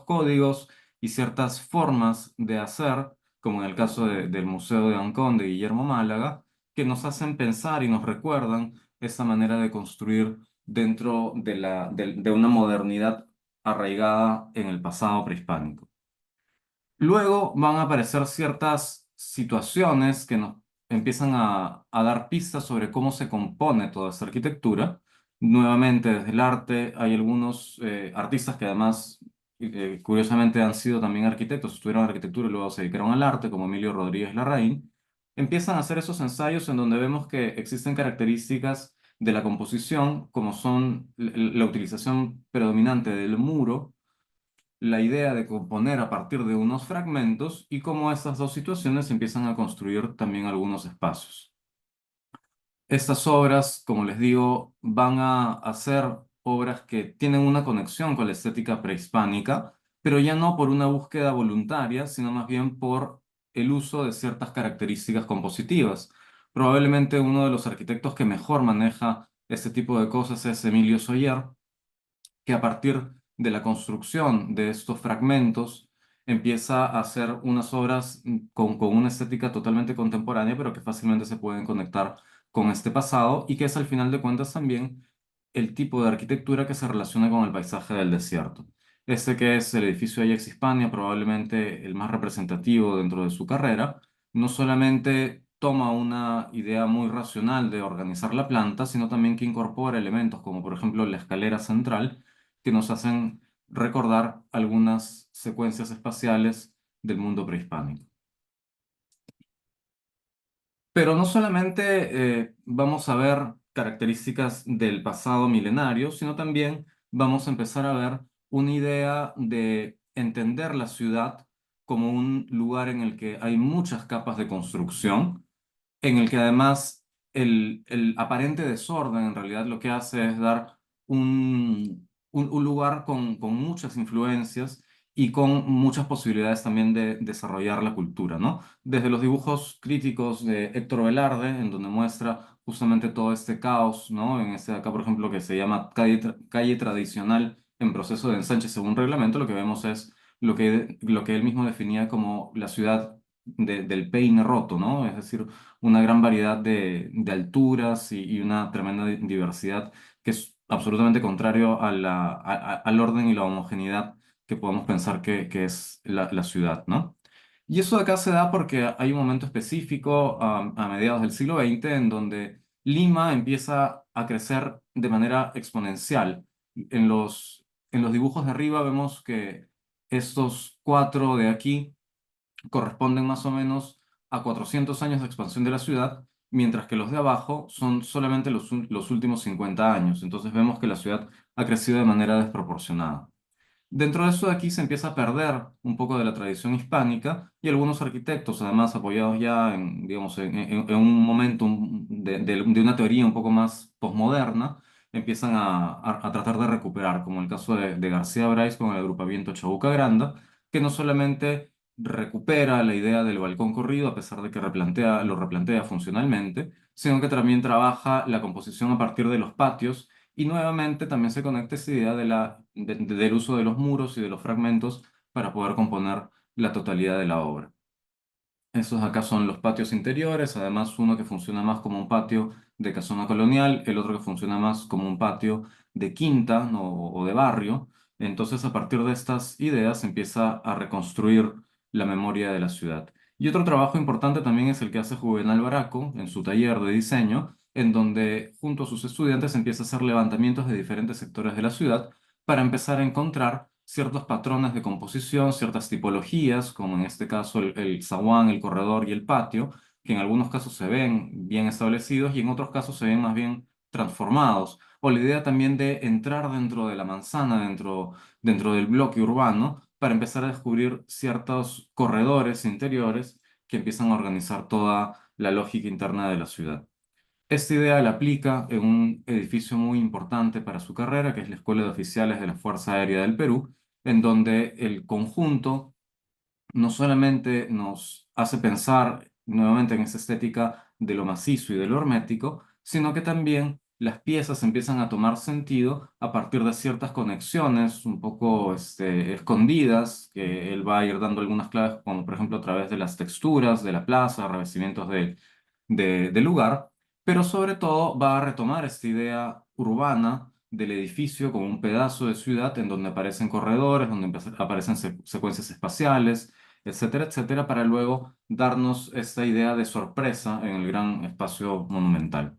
códigos y ciertas formas de hacer, como en el caso del Museo de Ancón de Guillermo Málaga, que nos hacen pensar y nos recuerdan esa manera de construir dentro de una modernidad arraigada en el pasado prehispánico. Luego van a aparecer ciertas situaciones que nos empiezan a dar pistas sobre cómo se compone toda esta arquitectura. Nuevamente, desde el arte, hay algunos artistas que además, curiosamente, han sido también arquitectos, estudiaron arquitectura y luego se dedicaron al arte, como Emilio Rodríguez Larraín. Empiezan a hacer esos ensayos en donde vemos que existen características de la composición, como son la utilización predominante del muro, la idea de componer a partir de unos fragmentos y cómo estas dos situaciones empiezan a construir también algunos espacios. Estas obras, como les digo, van a ser obras que tienen una conexión con la estética prehispánica, pero ya no por una búsqueda voluntaria, sino más bien por el uso de ciertas características compositivas. Probablemente uno de los arquitectos que mejor maneja este tipo de cosas es Emilio Soller, que a partir de la construcción de estos fragmentos empieza a hacer unas obras con una estética totalmente contemporánea, pero que fácilmente se pueden conectar con este pasado y que es al final de cuentas también el tipo de arquitectura que se relaciona con el paisaje del desierto. Este que es el edificio Ajax Hispania, probablemente el más representativo dentro de su carrera, no solamente toma una idea muy racional de organizar la planta, sino también que incorpora elementos como por ejemplo la escalera central, que nos hacen recordar algunas secuencias espaciales del mundo prehispánico. Pero no solamente vamos a ver características del pasado milenario, sino también vamos a empezar a ver una idea de entender la ciudad como un lugar en el que hay muchas capas de construcción, en el que además el aparente desorden en realidad lo que hace es dar un lugar con muchas influencias y con muchas posibilidades también de desarrollar la cultura, ¿no? Desde los dibujos críticos de Héctor Velarde, en donde muestra justamente todo este caos, ¿no? En este de acá, por ejemplo, que se llama calle tradicional en proceso de ensanche según reglamento, lo que vemos es lo que él mismo definía como la ciudad del peine roto, ¿no? Es decir, una gran variedad de alturas y una tremenda diversidad que es absolutamente contrario al orden y la homogeneidad que podemos pensar que es la ciudad, ¿no? Y eso de acá se da porque hay un momento específico a mediados del siglo XX en donde Lima empieza a crecer de manera exponencial. En los dibujos de arriba vemos que estos cuatro de aquí corresponden más o menos a 400 años de expansión de la ciudad, mientras que los de abajo son solamente los últimos 50 años. Entonces vemos que la ciudad ha crecido de manera desproporcionada. Dentro de eso de aquí se empieza a perder un poco de la tradición hispánica y algunos arquitectos, además apoyados ya en, digamos, en un momento de una teoría un poco más posmoderna, empiezan a tratar de recuperar, como el caso de García Brais con el agrupamiento Chabuca Granda, que no solamente recupera la idea del balcón corrido, a pesar de que lo replantea funcionalmente, sino que también trabaja la composición a partir de los patios y nuevamente también se conecta esa idea del uso de los muros y de los fragmentos para poder componer la totalidad de la obra. Esos acá son los patios interiores, además uno que funciona más como un patio de casona colonial, el otro que funciona más como un patio de quinta, ¿no? o de barrio. Entonces, a partir de estas ideas se empieza a reconstruir la memoria de la ciudad. Y otro trabajo importante también es el que hace Juvenal Baraco en su taller de diseño, en donde junto a sus estudiantes empieza a hacer levantamientos de diferentes sectores de la ciudad para empezar a encontrar ciertos patrones de composición, ciertas tipologías, como en este caso el zaguán, el corredor y el patio, que en algunos casos se ven bien establecidos y en otros casos se ven más bien transformados. O la idea también de entrar dentro de la manzana, dentro del bloque urbano, para empezar a descubrir ciertos corredores interiores que empiezan a organizar toda la lógica interna de la ciudad. Esta idea la aplica en un edificio muy importante para su carrera, que es la Escuela de Oficiales de la Fuerza Aérea del Perú, en donde el conjunto no solamente nos hace pensar nuevamente en esa estética de lo macizo y de lo hermético, sino que también las piezas empiezan a tomar sentido a partir de ciertas conexiones un poco escondidas, que él va a ir dando algunas claves, como por ejemplo a través de las texturas de la plaza, revestimientos del lugar, pero sobre todo va a retomar esta idea urbana del edificio como un pedazo de ciudad en donde aparecen corredores, donde aparecen secuencias espaciales, etcétera, etcétera, para luego darnos esta idea de sorpresa en el gran espacio monumental.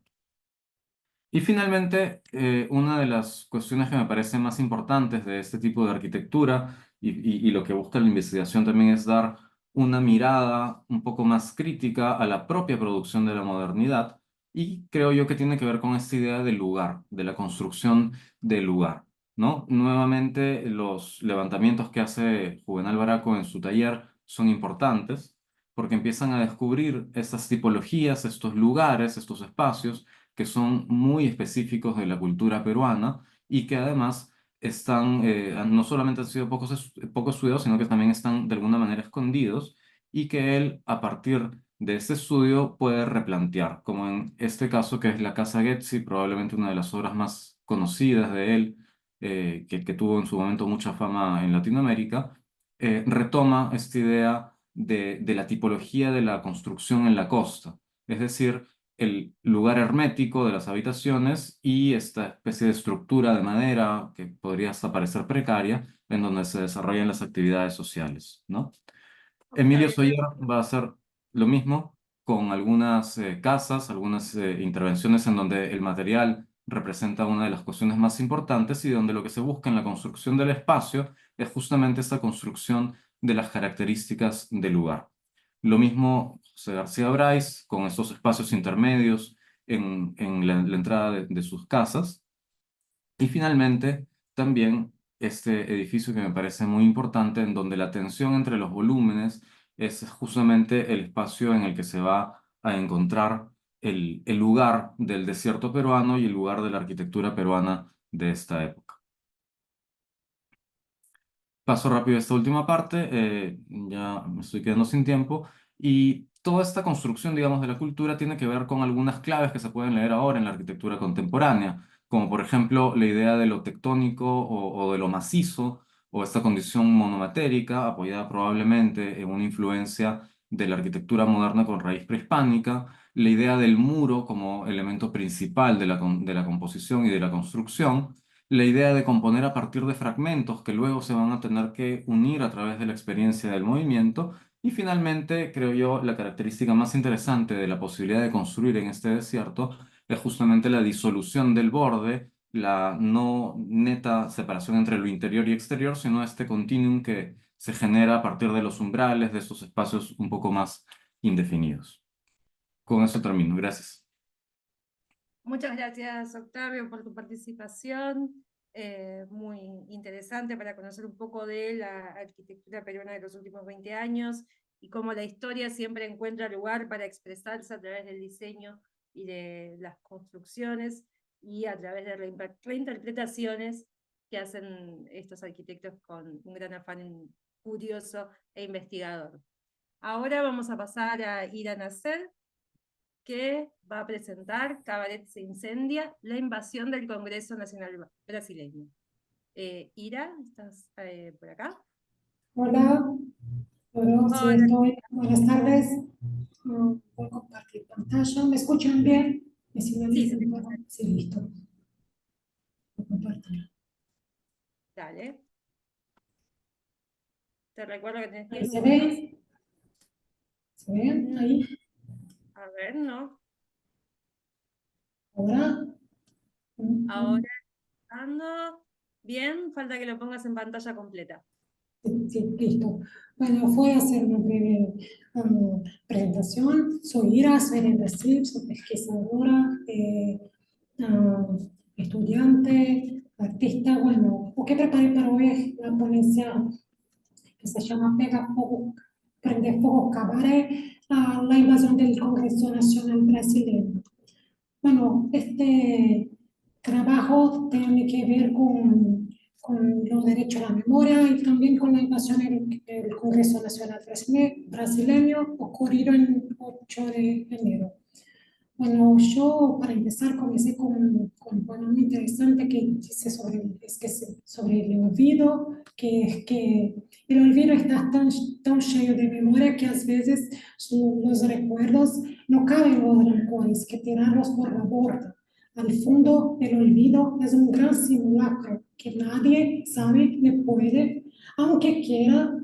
Y finalmente, una de las cuestiones que me parecen más importantes de este tipo de arquitectura y lo que busca la investigación también es dar una mirada un poco más crítica a la propia producción de la modernidad y creo yo que tiene que ver con esta idea del lugar, de la construcción del lugar, ¿no? Nuevamente, los levantamientos que hace Juvenal Baraco en su taller son importantes porque empiezan a descubrir estas tipologías, estos lugares, estos espacios que son muy específicos de la cultura peruana y que además están, no solamente han sido poco estudiados, sino que también están de alguna manera escondidos y que él, a partir de este estudio, puede replantear, como en este caso que es la Casa Getzi, probablemente una de las obras más conocidas de él, que tuvo en su momento mucha fama en Latinoamérica, retoma esta idea de la tipología de la construcción en la costa. Es decir, el lugar hermético de las habitaciones y esta especie de estructura de madera que podría hasta parecer precaria en donde se desarrollan las actividades sociales, ¿no? Ok, Emilio Soller va a hacer lo mismo con algunas casas, algunas intervenciones en donde el material representa una de las cuestiones más importantes y donde lo que se busca en la construcción del espacio es justamente esta construcción de las características del lugar. Lo mismo José García Brais con estos espacios intermedios en la entrada de sus casas. Y finalmente, también este edificio que me parece muy importante, en donde la tensión entre los volúmenes es justamente el espacio en el que se va a encontrar el lugar del desierto peruano y el lugar de la arquitectura peruana de esta época. Paso rápido esta última parte, ya me estoy quedando sin tiempo. Y toda esta construcción, digamos, de la cultura tiene que ver con algunas claves que se pueden leer ahora en la arquitectura contemporánea, como por ejemplo la idea de lo tectónico o de lo macizo, o esta condición monomatérica, apoyada probablemente en una influencia de la arquitectura moderna con raíz prehispánica, la idea del muro como elemento principal de la composición y de la construcción, la idea de componer a partir de fragmentos que luego se van a tener que unir a través de la experiencia del movimiento. Y finalmente, creo yo, la característica más interesante de la posibilidad de construir en este desierto es justamente la disolución del borde, la no neta separación entre lo interior y exterior, sino este continuum que se genera a partir de los umbrales, de estos espacios un poco más indefinidos. Con eso termino. Gracias. muchas gracias, Octavio, por tu participación. muy interesante para conocer un poco de la arquitectura peruana de los últimos 20 años y cómo la historia siempre encuentra lugar para expresarse a través del diseño y de las construcciones y a través de reinterpretaciones que hacen estos arquitectos con un gran afán curioso e investigador. Ahora vamos a pasar a Ira Nasser, que va a presentar Cabaret se incendia, la invasión del Congreso Nacional Brasileño. Ira, ¿estás por acá? Hola, bueno, sí Hola. estoy. Buenas tardes. Voy a compartir pantalla. ¿Me escuchan bien? ¿Me Sí, sinalizan? sí. Sí, listo. Voy a compartir. Dale. Te recuerdo que tenés Ahí 10 se minutos. ve. ¿Se ven? Ahí. A ver, ¿no? Ahora. Ahora ando. Bien, falta que lo pongas en pantalla completa. Sí, listo. Bueno, voy a hacer una breve presentación. Soy Ira, soy de Brasil, soy pesquisadora, estudiante, artista. Bueno, lo que preparé para hoy es la ponencia que se llama Pega Fogo, Prende Fuego Cabaret, la invasión del Congreso Nacional Brasileño. Bueno, este trabajo tiene que ver con los derechos a la memoria y también con la invasión del Congreso Nacional Brasileño ocurrido el 8 de enero. Bueno, yo para empezar comencé con un poema muy interesante que dice sobre el olvido, que es que el olvido está tan lleno de memoria que a veces los recuerdos no caben los rencores, que tirarlos por la borda. Al fondo, el olvido es un gran simulacro que nadie sabe ni puede, aunque quiera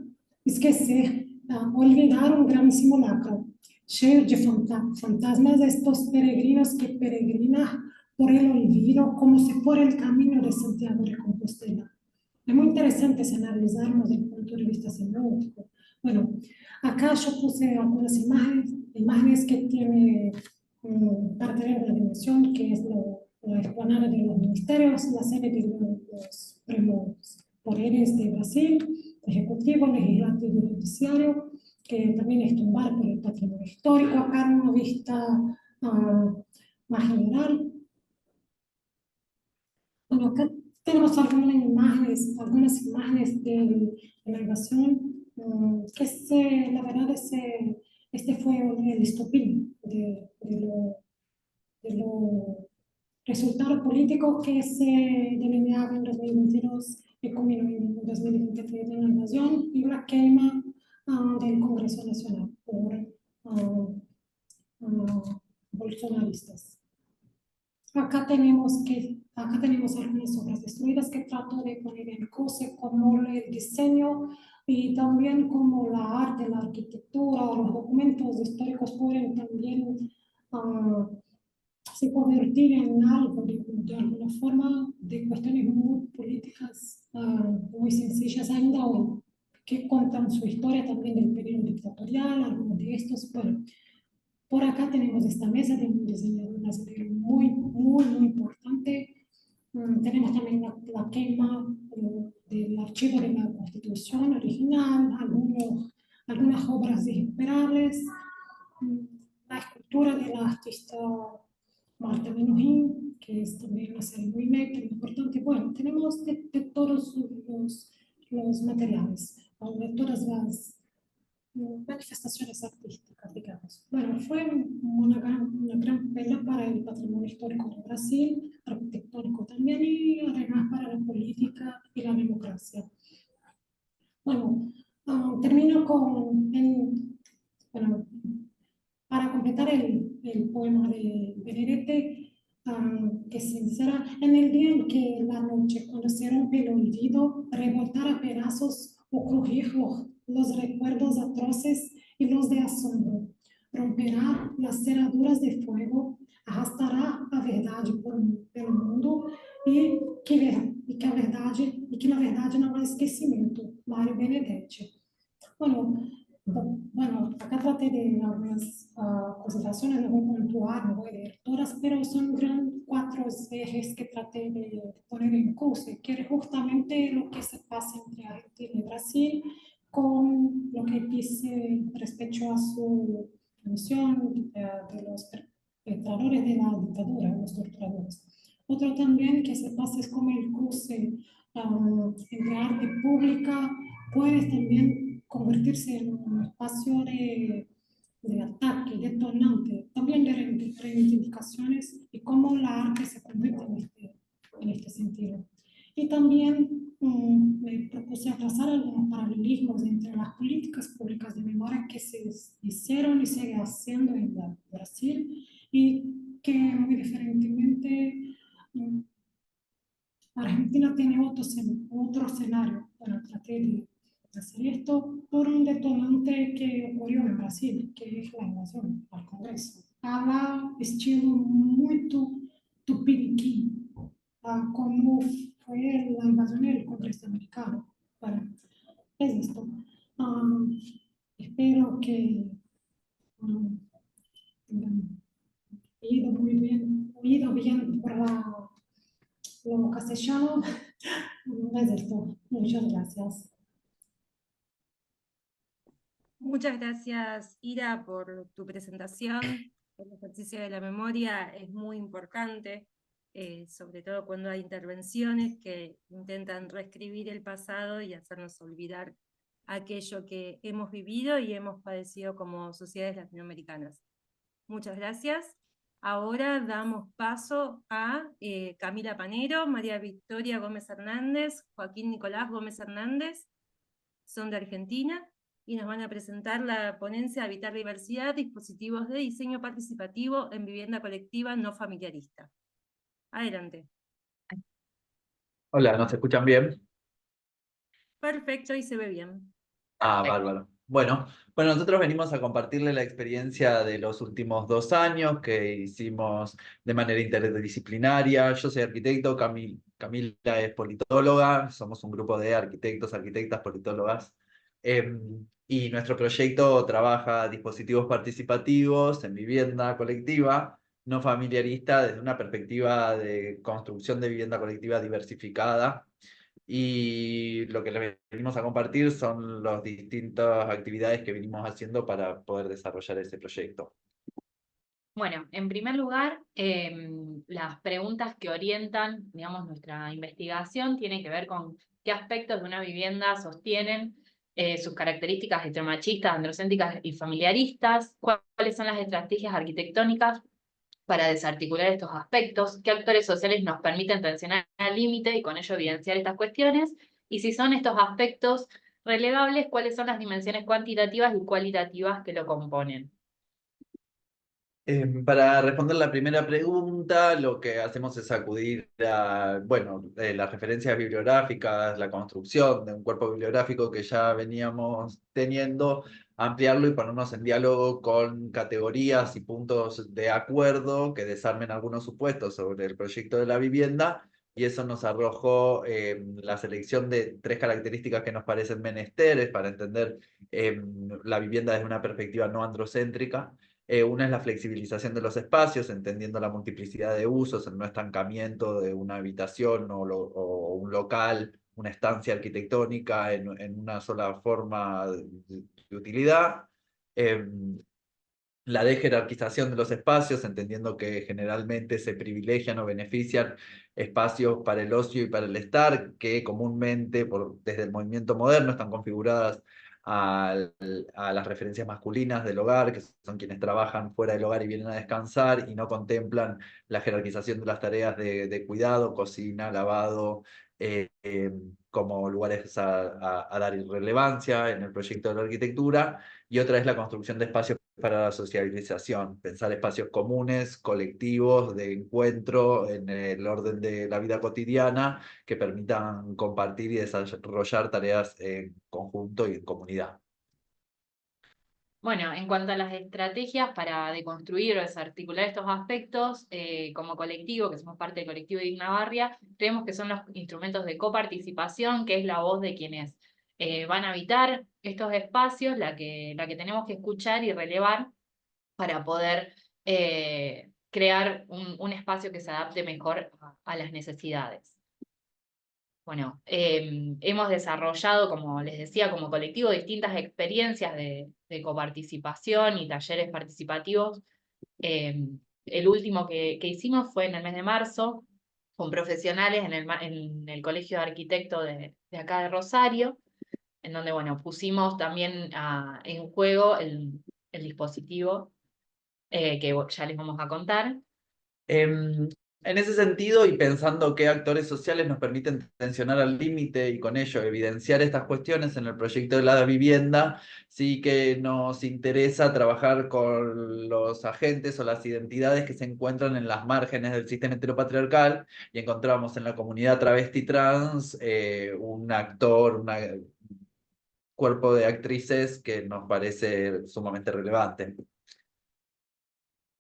esquecer, olvidar un gran simulacro llenos de fantasmas de estos peregrinos que peregrinan por el olvido como si fuera el camino de Santiago de Compostela. Es muy interesante si analizarnos desde el punto de vista semiótico. Bueno, acá yo puse algunas imágenes que tiene para tener una dimensión que es la explanada de los ministerios, la sede de los primos poderes de Brasil, ejecutivo, legislativo y judiciario, que también es tumbar por el patrimonio histórico. Acá en una vista más general. Bueno, acá tenemos algunas imágenes de la invasión, que la verdad este fue el estopín de los resultados políticos que se delineaban en 2022 y culminó en 2023 en la invasión y la quema del Congreso Nacional por bolsonaristas. Acá tenemos algunas obras destruidas que trato de poner en cruce como el diseño y también como la arte, la arquitectura, los documentos históricos pueden también se convertir en algo de alguna forma de cuestiones muy políticas, muy sencillas ainda hoy, que cuentan su historia también del periodo dictatorial, algunos de estos. Bueno, por acá tenemos esta mesa de un diseñador brasileño muy importante. Tenemos también la quema del archivo de la Constitución original, algunas obras irrecuperables, la escultura de la artista Marta Menuhin, que es también una ceremonia muy importante. Bueno, tenemos de todos los materiales, de todas las manifestaciones artísticas, digamos. Bueno, fue una gran pena para el patrimonio histórico de Brasil, arquitectónico también, y además para la política y la democracia. Bueno, termino bueno, para completar el poema de Benedetti, que se encierra en el día en que la noche, cuando se rompe el olvido, revoltar a pedazos o crujir los recuerdos atroces y los de asombro. Romperá las cerraduras de fuego, arrastará a verdade pelo mundo e que na verdade não há esquecimento. Mário Benedetti. Bueno, acá traté de algunas consideraciones, no voy a puntuar, no voy a leer todas, pero son 4 ejes que traté de poner en curso, que es justamente lo que se pasa entre Argentina y Brasil, con lo que dice respecto a su misión de los perpetradores de la dictadura, los torturadores. Otro también que se pasa es como el cruce entre arte pública puede también convertirse en un espacio de ataque, detonante, también de reivindicaciones y cómo la arte se convierte en este sentido. Y también me propuse trazar algunos paralelismos entre las políticas públicas de memoria que se hicieron y sigue haciendo en Brasil y que muy diferentemente Argentina tiene otro escenario. Bueno, traté de hacer esto por un detonante que ocurrió en Brasil, que es la invasión al Congreso. Habla estilo muy tupiniquí, como fue la invasión del Congreso americano. Bueno, es esto. Espero que tengan oído bien por lo castellano. Es esto. Muchas gracias. Muchas gracias, Ira, por tu presentación. El ejercicio de la memoria es muy importante, sobre todo cuando hay intervenciones que intentan reescribir el pasado y hacernos olvidar aquello que hemos vivido y hemos padecido como sociedades latinoamericanas. Muchas gracias. Ahora damos paso a Camila Panero, María Victoria Gómez Hernández, Joaquín Nicolás Gómez Hernández, son de Argentina, y nos van a presentar la ponencia Habitar Diversidad, dispositivos de diseño participativo en vivienda colectiva no familiarista. Adelante. Hola, ¿nos escuchan bien? Perfecto, y se ve bien. Ah, bárbaro. Bueno, nosotros venimos a compartirle la experiencia de los últimos 2 años que hicimos de manera interdisciplinaria. Yo soy arquitecto, Camila es politóloga, somos un grupo de arquitectos, arquitectas, politólogas. Y nuestro proyecto trabaja dispositivos participativos en vivienda colectiva, no familiarista, desde una perspectiva de construcción de vivienda colectiva diversificada. Y lo que les venimos a compartir son las distintas actividades que venimos haciendo para poder desarrollar ese proyecto. Bueno, en primer lugar, las preguntas que orientan, digamos, nuestra investigación tienen que ver con qué aspectos de una vivienda sostienen sus características heteromachistas, androcéntricas y familiaristas, cuáles son las estrategias arquitectónicas para desarticular estos aspectos, qué actores sociales nos permiten tensionar al límite y con ello evidenciar estas cuestiones, y si son estos aspectos relevables, cuáles son las dimensiones cuantitativas y cualitativas que lo componen. Para responder la primera pregunta, lo que hacemos es acudir a, las referencias bibliográficas, la construcción de un cuerpo bibliográfico que ya veníamos teniendo, ampliarlo y ponernos en diálogo con categorías y puntos de acuerdo que desarmen algunos supuestos sobre el proyecto de la vivienda, y eso nos arrojó la selección de 3 características que nos parecen menesteres para entender la vivienda desde una perspectiva no androcéntrica. Una es la flexibilización de los espacios, entendiendo la multiplicidad de usos, el no estancamiento de una habitación o un local, una estancia arquitectónica en una sola forma de utilidad. La desjerarquización de los espacios, entendiendo que generalmente se privilegian o benefician espacios para el ocio y para el estar, que comúnmente desde el movimiento moderno están configuradas a las referencias masculinas del hogar, que son quienes trabajan fuera del hogar y vienen a descansar, y no contemplan la jerarquización de las tareas de cuidado, cocina, lavado, como lugares a dar relevancia en el proyecto de la arquitectura. Y otra es la construcción de espacios para la sociabilización, pensar espacios comunes, colectivos, de encuentro en el orden de la vida cotidiana, que permitan compartir y desarrollar tareas en conjunto y en comunidad. Bueno, en cuanto a las estrategias para deconstruir o desarticular estos aspectos, como colectivo, que somos parte del colectivo Digna Barria, creemos que son los instrumentos de coparticipación, que es la voz de quienes van a habitar estos espacios, la que tenemos que escuchar y relevar para poder crear un espacio que se adapte mejor a las necesidades. Bueno, hemos desarrollado, como les decía, como colectivo distintas experiencias de coparticipación y talleres participativos. El último que hicimos fue en el mes de marzo, con profesionales en el Colegio de Arquitectos de acá de Rosario, en donde, bueno, pusimos también en juego el dispositivo que ya les vamos a contar. En ese sentido, y pensando qué actores sociales nos permiten tensionar al límite y con ello evidenciar estas cuestiones en el proyecto de la vivienda, sí que nos interesa trabajar con los agentes o las identidades que se encuentran en las márgenes del sistema heteropatriarcal, y encontramos en la comunidad travesti trans un actor, un cuerpo de actrices que nos parece sumamente relevante.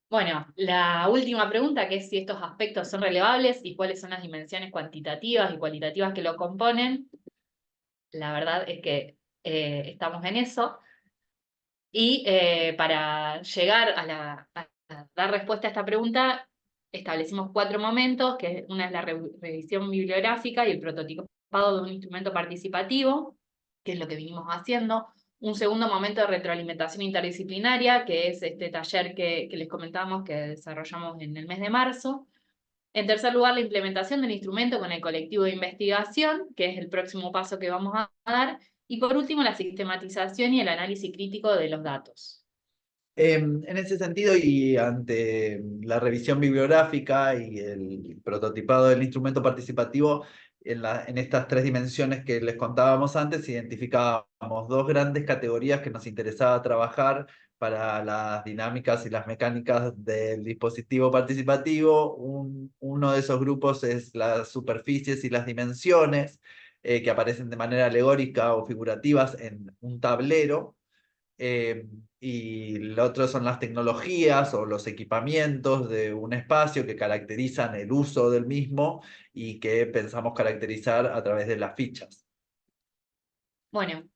Bueno, la última pregunta, que es si estos aspectos son relevables y cuáles son las dimensiones cuantitativas y cualitativas que lo componen. La verdad es que estamos en eso. Y para llegar a dar respuesta a esta pregunta, establecimos 4 momentos, que una es la revisión bibliográfica y el prototipado de un instrumento participativo, que es lo que vinimos haciendo. Un segundo momento de retroalimentación interdisciplinaria, que es este taller que les comentábamos que desarrollamos en el mes de marzo. En tercer lugar, la implementación del instrumento con el colectivo de investigación, que es el próximo paso que vamos a dar. Y por último, la sistematización y el análisis crítico de los datos. En ese sentido, y ante la revisión bibliográfica y el prototipado del instrumento participativo, en estas 3 dimensiones que les contábamos antes, identificábamos 2 grandes categorías que nos interesaba trabajar para las dinámicas y las mecánicas del dispositivo participativo. Uno de esos grupos es las superficies y las dimensiones, que aparecen de manera alegórica o figurativas en un tablero. Y lo otro son las tecnologías o los equipamientos de un espacio que caracterizan el uso del mismo y que pensamos caracterizar a través de las fichas. Bueno,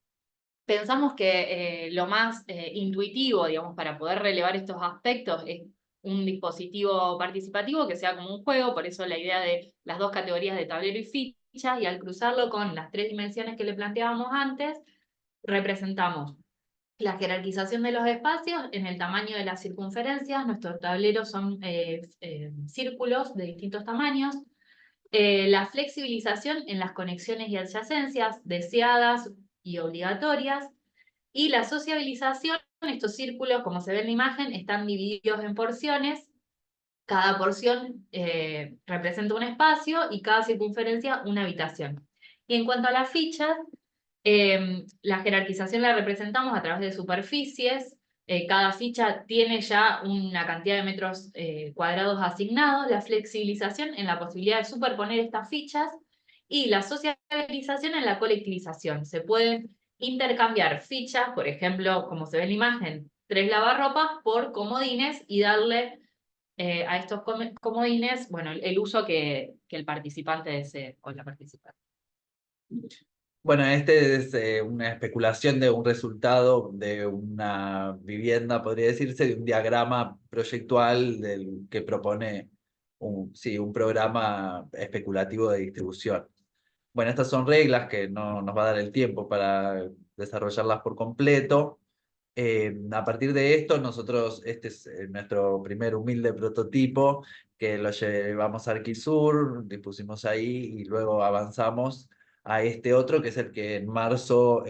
pensamos que lo más intuitivo, digamos, para poder relevar estos aspectos es un dispositivo participativo que sea como un juego, por eso la idea de las 2 categorías de tablero y ficha, y al cruzarlo con las 3 dimensiones que le planteábamos antes, representamos la jerarquización de los espacios en el tamaño de las circunferencias. Nuestros tableros son círculos de distintos tamaños. La flexibilización en las conexiones y adyacencias deseadas y obligatorias. Y la sociabilización, estos círculos, como se ve en la imagen, están divididos en porciones. Cada porción representa un espacio y cada circunferencia una habitación. Y en cuanto a las fichas, la jerarquización la representamos a través de superficies. Cada ficha tiene ya una cantidad de metros cuadrados asignados. La flexibilización en la posibilidad de superponer estas fichas. Y la sociabilización en la colectivización. Se pueden intercambiar fichas, por ejemplo, como se ve en la imagen, 3 lavarropas por comodines y darle a estos comodines, bueno, el uso que el participante desee o la participante. Bueno, este es una especulación de un resultado de una vivienda, podría decirse, de un diagrama proyectual que propone un programa especulativo de distribución. Bueno, estas son reglas que no nos va a dar el tiempo para desarrollarlas por completo. A partir de esto, nosotros, este es nuestro primer humilde prototipo, que lo llevamos a Arquisur, dispusimos ahí y luego avanzamos a este otro, que es el que en marzo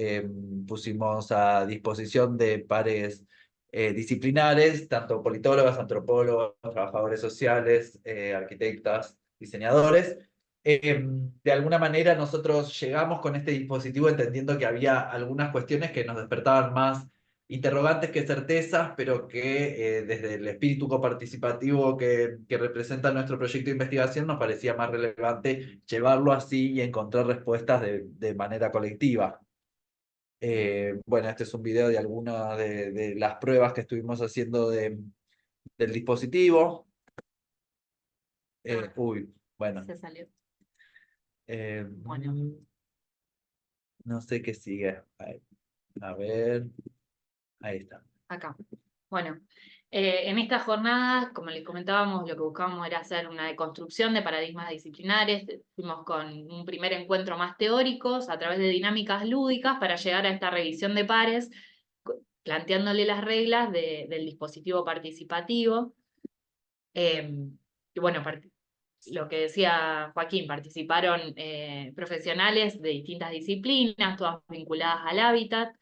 pusimos a disposición de pares disciplinares, tanto politólogas, antropólogos, trabajadores sociales, arquitectas, diseñadores. De alguna manera nosotros llegamos con este dispositivo entendiendo que había algunas cuestiones que nos despertaban más interrogantes que certezas, pero que desde el espíritu coparticipativo que representa nuestro proyecto de investigación nos parecía más relevante llevarlo así y encontrar respuestas de manera colectiva. Bueno, este es un video de algunas de las pruebas que estuvimos haciendo del dispositivo. Bueno. Se salió. Bueno. No sé qué sigue. A ver. Ahí está. Acá. Bueno, En estas jornadas, como les comentábamos, lo que buscábamos era hacer una deconstrucción de paradigmas disciplinares. Fuimos con un primer encuentro más teóricos a través de dinámicas lúdicas para llegar a esta revisión de pares, planteándole las reglas del dispositivo participativo. Y bueno, lo que decía Joaquín, participaron profesionales de distintas disciplinas, todas vinculadas al hábitat.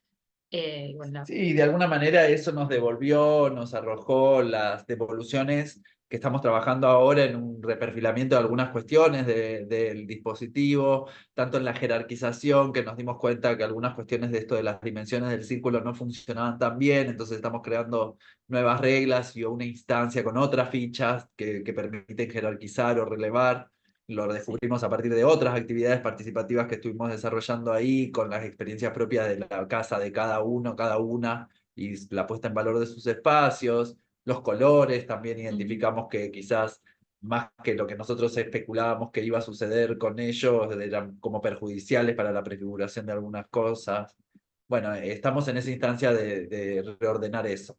Bueno, Sí, de alguna manera eso nos devolvió, nos arrojó las devoluciones que estamos trabajando ahora en un reperfilamiento de algunas cuestiones del dispositivo, tanto en la jerarquización, que nos dimos cuenta que algunas cuestiones de esto de las dimensiones del círculo no funcionaban tan bien, entonces estamos creando nuevas reglas y una instancia con otras fichas que permiten jerarquizar o relevar. Lo descubrimos a partir de otras actividades participativas que estuvimos desarrollando ahí, con las experiencias propias de la casa de cada uno, cada una, y la puesta en valor de sus espacios, los colores, también identificamos que quizás más que lo que nosotros especulábamos que iba a suceder con ellos, eran como perjudiciales para la prefiguración de algunas cosas. Bueno, estamos en esa instancia de reordenar eso.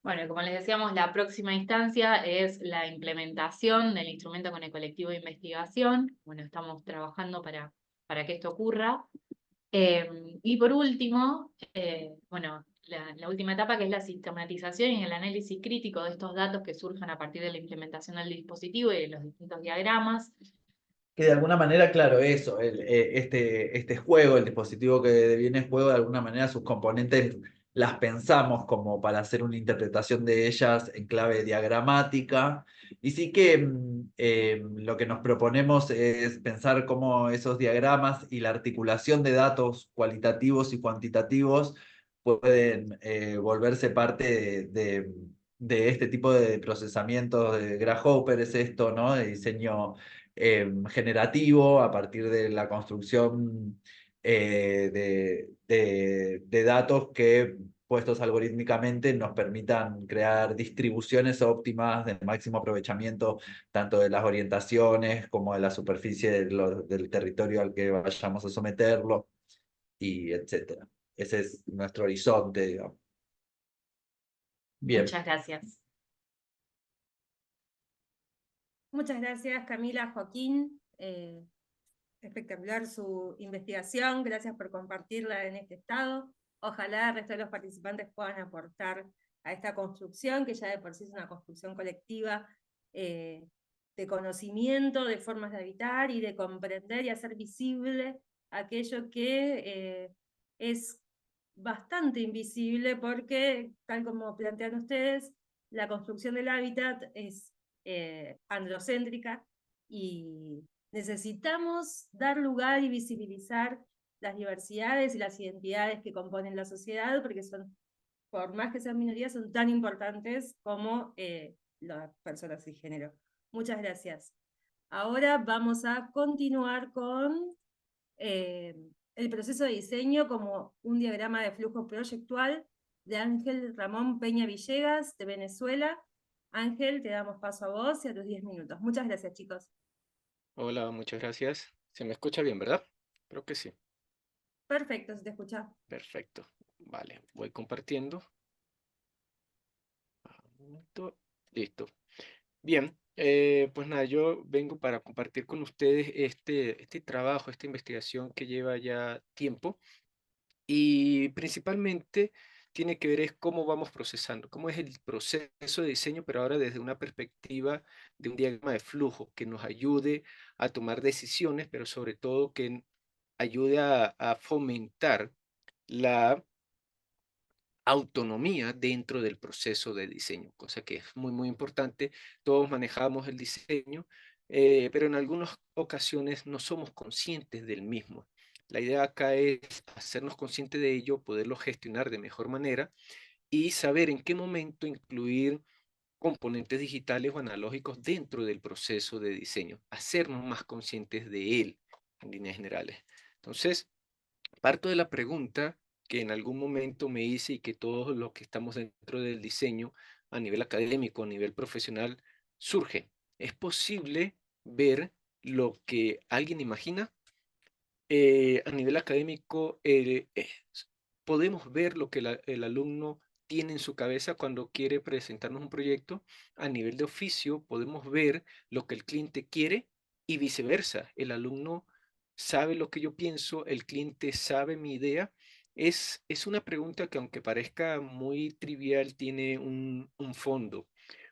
Bueno, como les decíamos, la próxima instancia es la implementación del instrumento con el colectivo de investigación. Bueno, estamos trabajando para que esto ocurra. Y por último, bueno, la última etapa, que es la sistematización y el análisis crítico de estos datos que surjan a partir de la implementación del dispositivo y de los distintos diagramas. Que de alguna manera, claro, eso, este juego, el dispositivo que deviene juego, de alguna manera sus componentes las pensamos como para hacer una interpretación de ellas en clave diagramática. Y sí que lo que nos proponemos es pensar cómo esos diagramas y la articulación de datos cualitativos y cuantitativos pueden volverse parte de este tipo de procesamiento de Grasshopper, es esto, ¿no? De diseño generativo a partir de la construcción de datos que, puestos algorítmicamente, nos permitan crear distribuciones óptimas de máximo aprovechamiento tanto de las orientaciones como de la superficie del territorio al que vayamos a someterlo, y etcétera. Ese es nuestro horizonte, digamos. Bien. Muchas gracias. Muchas gracias, Camila, Joaquín. Espectacular su investigación. Gracias por compartirla en este estado. Ojalá el resto de los participantes puedan aportar a esta construcción, que ya de por sí es una construcción colectiva de conocimiento, de formas de habitar y de comprender y hacer visible aquello que es bastante invisible, porque, tal como plantean ustedes, la construcción del hábitat es androcéntrica y necesitamos dar lugar y visibilizar las diversidades y las identidades que componen la sociedad, porque son, por más que sean minorías, son tan importantes como las personas sin género. Muchas gracias. Ahora vamos a continuar con el proceso de diseño como un diagrama de flujo proyectual de Ángel Ramón Peña Villegas, de Venezuela. Ángel, te damos paso a vos y a tus 10 minutos. Muchas gracias, chicos. Hola, muchas gracias. ¿Se me escucha bien, verdad? Creo que sí. Perfecto, se te escucha. Perfecto. Vale, voy compartiendo. Un momento. Listo. Bien, pues nada, yo vengo para compartir con ustedes este trabajo, esta investigación que lleva ya tiempo y principalmente tiene que ver es cómo vamos procesando, cómo es el proceso de diseño, pero ahora desde una perspectiva de un diagrama de flujo que nos ayude a tomar decisiones, pero sobre todo que ayude a fomentar la autonomía dentro del proceso de diseño, cosa que es muy, muy importante. Todos manejamos el diseño, pero en algunas ocasiones no somos conscientes del mismo. La idea acá es hacernos conscientes de ello, poderlo gestionar de mejor manera y saber en qué momento incluir componentes digitales o analógicos dentro del proceso de diseño, hacernos más conscientes de él en líneas generales. Entonces, parto de la pregunta que en algún momento me hice y que todos los que estamos dentro del diseño a nivel académico, a nivel profesional, surge. ¿Es posible ver lo que alguien imagina? A nivel académico, podemos ver lo que el alumno tiene en su cabeza cuando quiere presentarnos un proyecto. A nivel de oficio podemos ver lo que el cliente quiere y viceversa. El alumno sabe lo que yo pienso, el cliente sabe mi idea. Es una pregunta que, aunque parezca muy trivial, tiene un fondo,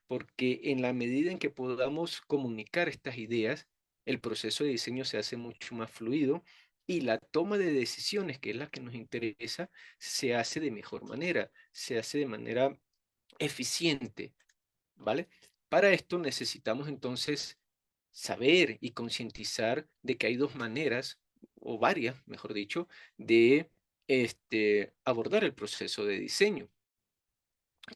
porque en la medida en que podamos comunicar estas ideas, el proceso de diseño se hace mucho más fluido y la toma de decisiones, que es la que nos interesa, se hace de mejor manera, se hace de manera eficiente, ¿vale? Para esto necesitamos entonces saber y concientizar de que hay dos maneras, o varias, mejor dicho, de abordar el proceso de diseño,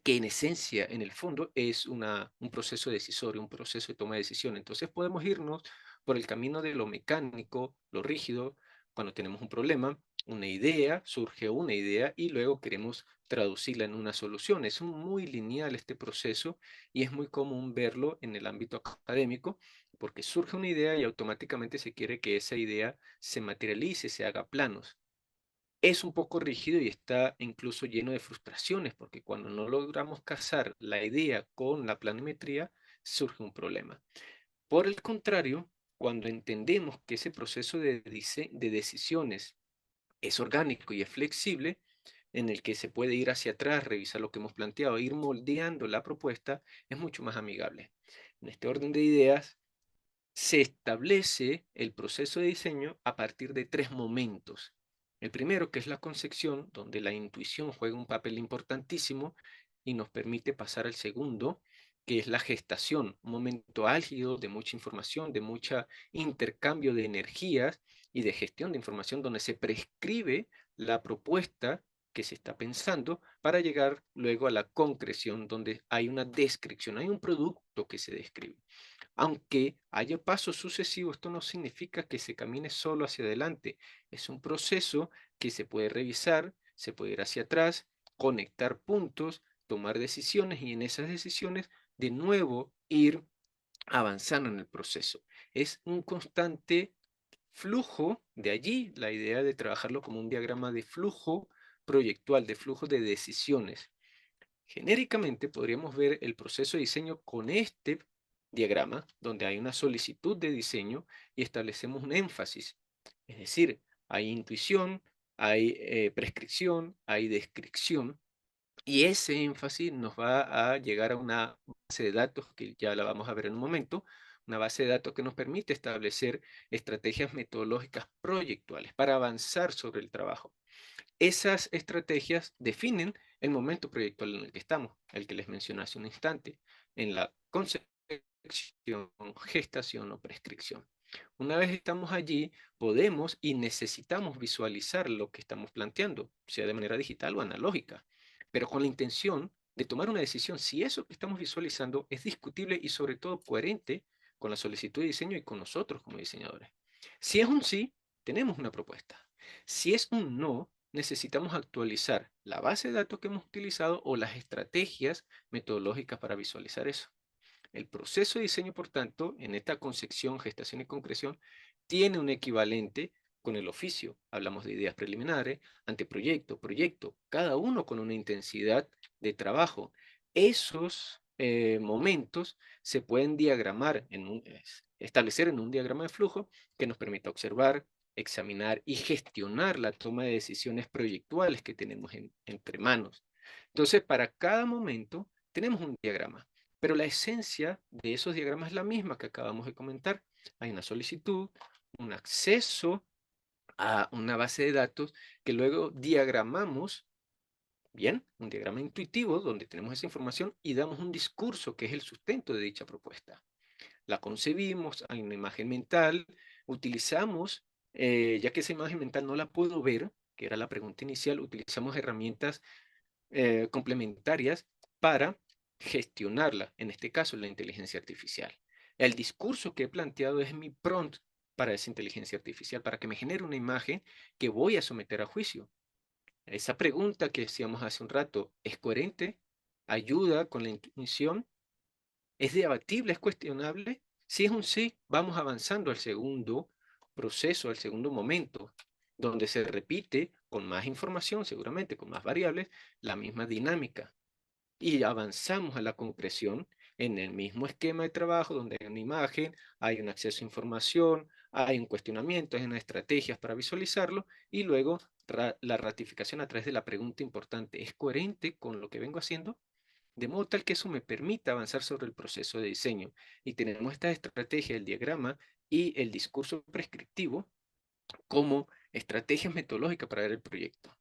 que en esencia, en el fondo, es un proceso decisorio, un proceso de toma de decisión. Entonces podemos irnos por el camino de lo mecánico, lo rígido, cuando tenemos un problema, una idea, surge una idea y luego queremos traducirla en una solución. Es muy lineal este proceso y es muy común verlo en el ámbito académico, porque surge una idea y automáticamente se quiere que esa idea se materialice, se haga planos. Es un poco rígido y está incluso lleno de frustraciones, porque cuando no logramos casar la idea con la planimetría, surge un problema. Por el contrario, cuando entendemos que ese proceso de decisiones es orgánico y es flexible, en el que se puede ir hacia atrás, revisar lo que hemos planteado, ir moldeando la propuesta, es mucho más amigable. En este orden de ideas, se establece el proceso de diseño a partir de 3 momentos. El primero, que es la concepción, donde la intuición juega un papel importantísimo y nos permite pasar al segundo, que es la gestación, un momento álgido de mucha información, de mucho intercambio de energías y de gestión de información, donde se prescribe la propuesta que se está pensando para llegar luego a la concreción, donde hay una descripción, hay un producto que se describe. Aunque haya pasos sucesivos, esto no significa que se camine solo hacia adelante. Es un proceso que se puede revisar, se puede ir hacia atrás, conectar puntos, tomar decisiones y en esas decisiones de nuevo ir avanzando en el proceso. Es un constante flujo, de allí la idea de trabajarlo como un diagrama de flujo proyectual, de flujo de decisiones. Genéricamente podríamos ver el proceso de diseño con este diagrama, donde hay una solicitud de diseño y establecemos un énfasis. Es decir, hay intuición, hay prescripción, hay descripción, y ese énfasis nos va a llegar a una base de datos que ya la vamos a ver en un momento, una base de datos que nos permite establecer estrategias metodológicas proyectuales para avanzar sobre el trabajo. Esas estrategias definen el momento proyectual en el que estamos, el que les mencioné hace un instante, en la concepción, gestación o prescripción. Una vez estamos allí, podemos y necesitamos visualizar lo que estamos planteando, sea de manera digital o analógica, pero con la intención de tomar una decisión si eso que estamos visualizando es discutible y sobre todo coherente con la solicitud de diseño y con nosotros como diseñadores. Si es un sí, tenemos una propuesta. Si es un no, necesitamos actualizar la base de datos que hemos utilizado o las estrategias metodológicas para visualizar eso. El proceso de diseño, por tanto, en esta concepción, gestación y concreción, tiene un equivalente con el oficio. Hablamos de ideas preliminares, anteproyecto, proyecto, cada uno con una intensidad de trabajo. Esos momentos se pueden diagramar, establecer en un diagrama de flujo que nos permita observar, examinar y gestionar la toma de decisiones proyectuales que tenemos entre manos. Entonces, para cada momento tenemos un diagrama, pero la esencia de esos diagramas es la misma que acabamos de comentar. Hay una solicitud, un acceso a una base de datos que luego diagramamos, bien, un diagrama intuitivo donde tenemos esa información y damos un discurso que es el sustento de dicha propuesta. La concebimos, hay una imagen mental, utilizamos, ya que esa imagen mental no la puedo ver, que era la pregunta inicial, utilizamos herramientas complementarias para gestionarla, en este caso la inteligencia artificial. El discurso que he planteado es mi prompt para esa inteligencia artificial, para que me genere una imagen que voy a someter a juicio. Esa pregunta que decíamos hace un rato, ¿es coherente? ¿Ayuda con la intuición? ¿Es debatible? ¿Es cuestionable? Si es un sí, vamos avanzando al segundo proceso, al segundo momento, donde se repite con más información, seguramente con más variables, la misma dinámica. Y avanzamos a la concreción en el mismo esquema de trabajo donde hay una imagen, hay un acceso a información, hay un cuestionamiento, hay unas estrategias para visualizarlo y luego la ratificación a través de la pregunta importante. ¿Es coherente con lo que vengo haciendo? De modo tal que eso me permita avanzar sobre el proceso de diseño. Y tenemos esta estrategia, el diagrama y el discurso prescriptivo como estrategias metodológicas para ver el proyecto.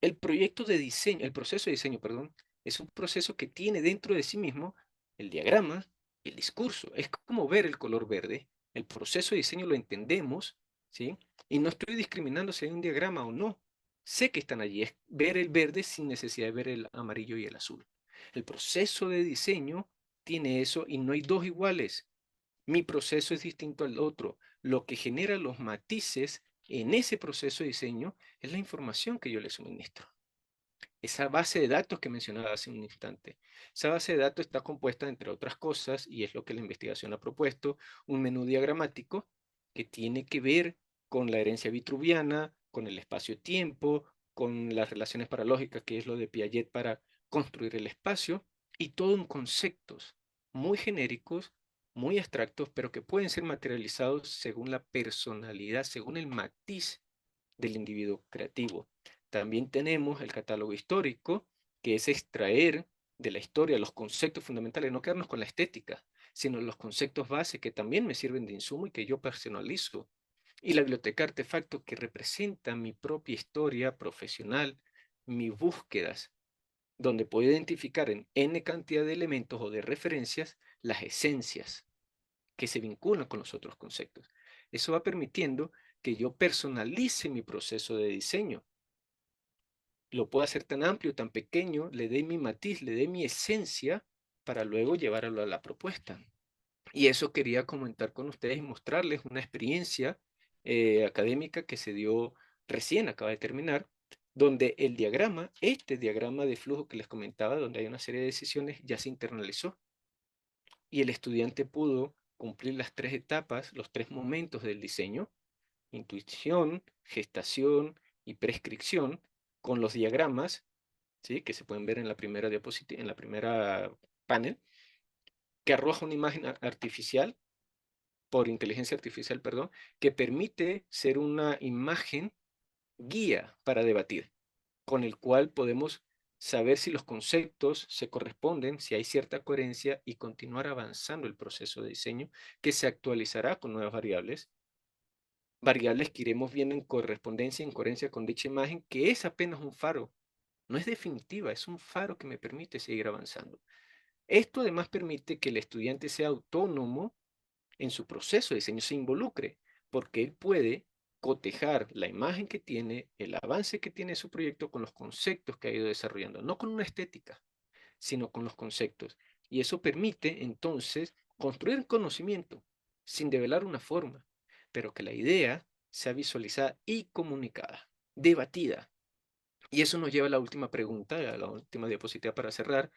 El proyecto de diseño, el proceso de diseño, perdón, es un proceso que tiene dentro de sí mismo el diagrama y el discurso. Es como ver el color verde. El proceso de diseño lo entendemos, ¿sí? Y no estoy discriminando si hay un diagrama o no. Sé que están allí. Es ver el verde sin necesidad de ver el amarillo y el azul. El proceso de diseño tiene eso y no hay dos iguales. Mi proceso es distinto al otro. Lo que genera los matices en ese proceso de diseño es la información que yo le suministro. Esa base de datos que mencionaba hace un instante. Esa base de datos está compuesta, entre otras cosas, y es lo que la investigación ha propuesto, un menú diagramático que tiene que ver con la herencia vitruviana, con el espacio-tiempo, con las relaciones paralógicas, que es lo de Piaget para construir el espacio, y todo en conceptos muy genéricos, muy abstractos, pero que pueden ser materializados según la personalidad, según el matiz del individuo creativo. También tenemos el catálogo histórico, que es extraer de la historia los conceptos fundamentales, no quedarnos con la estética, sino los conceptos base que también me sirven de insumo y que yo personalizo. Y la biblioteca artefacto que representa mi propia historia profesional, mis búsquedas, donde puedo identificar en N cantidad de elementos o de referencias las esencias que se vinculan con los otros conceptos. Eso va permitiendo que yo personalice mi proceso de diseño. Lo puedo hacer tan amplio, tan pequeño, le dé mi matiz, le dé mi esencia para luego llevarlo a la propuesta. Y eso quería comentar con ustedes y mostrarles una experiencia académica que se dio recién, acaba de terminar, donde el diagrama, este diagrama de flujo que les comentaba, donde hay una serie de decisiones, ya se internalizó. Y el estudiante pudo cumplir las 3 etapas, los 3 momentos del diseño: intuición, gestación y prescripción, con los diagramas, ¿sí?, que se pueden ver en la primera diapositiva, en la primera panel, que arroja una imagen artificial, por inteligencia artificial, perdón, que permite ser una imagen guía para debatir, con el cual podemos saber si los conceptos se corresponden, si hay cierta coherencia y continuar avanzando el proceso de diseño que se actualizará con nuevas variables que iremos viendo en correspondencia, en coherencia con dicha imagen, que es apenas un faro. No es definitiva, es un faro que me permite seguir avanzando. Esto además permite que el estudiante sea autónomo en su proceso de diseño, se involucre, porque él puede cotejar la imagen que tiene, el avance que tiene su proyecto con los conceptos que ha ido desarrollando, no con una estética, sino con los conceptos. Y eso permite entonces construir conocimiento sin develar una forma, pero que la idea sea visualizada y comunicada, debatida. Y eso nos lleva a la última pregunta, a la última diapositiva para cerrar.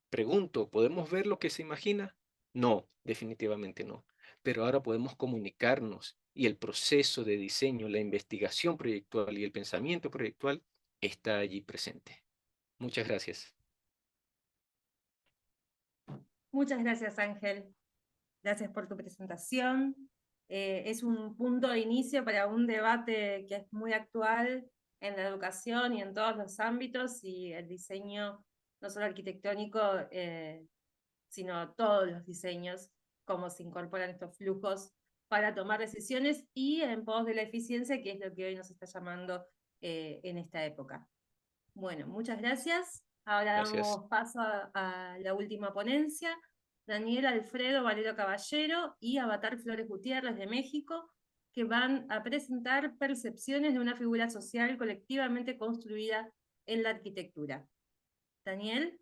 Pregunto, ¿podemos ver lo que se imagina? No, definitivamente no. Pero ahora podemos comunicarnos y el proceso de diseño, la investigación proyectual y el pensamiento proyectual está allí presente. Muchas gracias. Muchas gracias, Ángel. Gracias por tu presentación. Es un punto de inicio para un debate que es muy actual en la educación y en todos los ámbitos, y el diseño, no solo arquitectónico, sino todos los diseños, cómo se incorporan estos flujos para tomar decisiones y en pos de la eficiencia, que es lo que hoy nos está llamando en esta época. Bueno, muchas gracias. Ahora damos paso a la última ponencia. Daniel Alfredo Valero Caballero y Avatar Flores Gutiérrez de México, que van a presentar percepciones de una figura social colectivamente construida en la arquitectura. Daniel,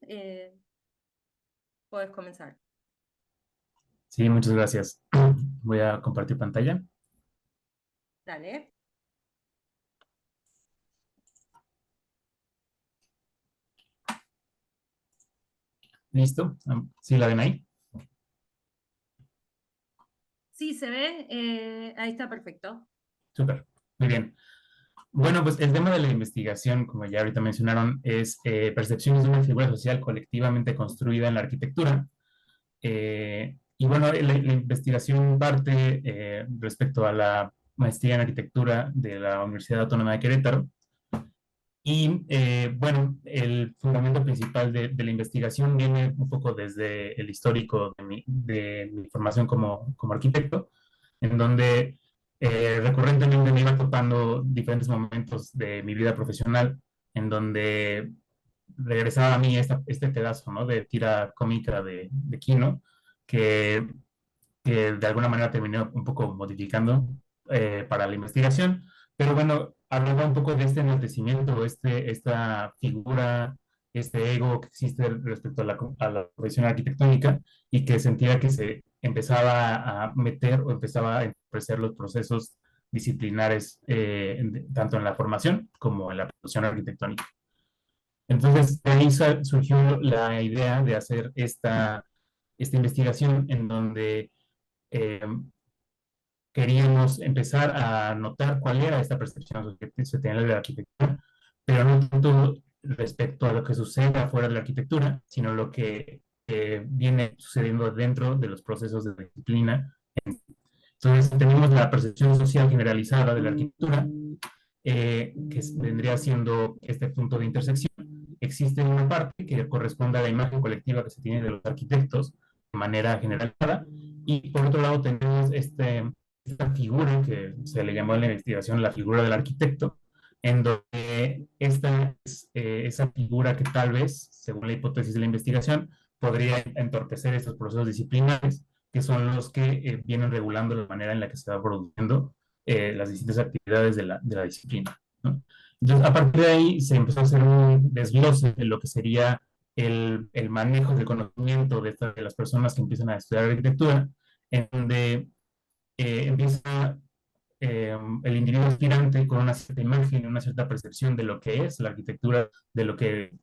puedes comenzar. Sí, muchas gracias. Voy a compartir pantalla. Dale. ¿Listo? ¿Sí la ven ahí? Sí, se ve. Ahí está perfecto. Súper, muy bien. Bueno, pues el tema de la investigación, como ya ahorita mencionaron, es percepciones de una figura social colectivamente construida en la arquitectura. Y bueno, la investigación parte respecto a la maestría en arquitectura de la Universidad Autónoma de Querétaro. Y bueno, el fundamento principal de la investigación viene un poco desde el histórico de mi formación como arquitecto, en donde recurrentemente me iba topando diferentes momentos de mi vida profesional, en donde regresaba a mí este pedazo, ¿no?, de tira cómica de Kino, que, que de alguna manera terminé un poco modificando para la investigación. Pero bueno, hablaba un poco de este enaltecimiento, esta figura, este ego que existe respecto a la profesión arquitectónica, y que sentía que se empezaba a meter o empezaba a entorpecer los procesos disciplinares, tanto en la formación como en la producción arquitectónica. Entonces, de ahí surgió la idea de hacer esta investigación en donde eh, queríamos empezar a notar cuál era esta percepción que se tenía de la arquitectura, pero no tanto respecto a lo que sucede afuera de la arquitectura, sino lo que viene sucediendo dentro de los procesos de disciplina. Entonces, tenemos la percepción social generalizada de la arquitectura, que vendría siendo este punto de intersección. Existe una parte que corresponde a la imagen colectiva que se tiene de los arquitectos de manera generalizada, y por otro lado tenemos esta figura que se le llamó en la investigación la figura del arquitecto, en donde esta es esa figura que tal vez, según la hipótesis de la investigación, podría entorpecer estos procesos disciplinares, que son los que vienen regulando la manera en la que se va produciendo las distintas actividades de la disciplina, ¿no? Entonces, a partir de ahí se empezó a hacer un desglose de lo que sería el manejo del conocimiento de las personas que empiezan a estudiar arquitectura, en donde empieza el individuo aspirante con una cierta imagen, una cierta percepción de lo que es la arquitectura, de lo que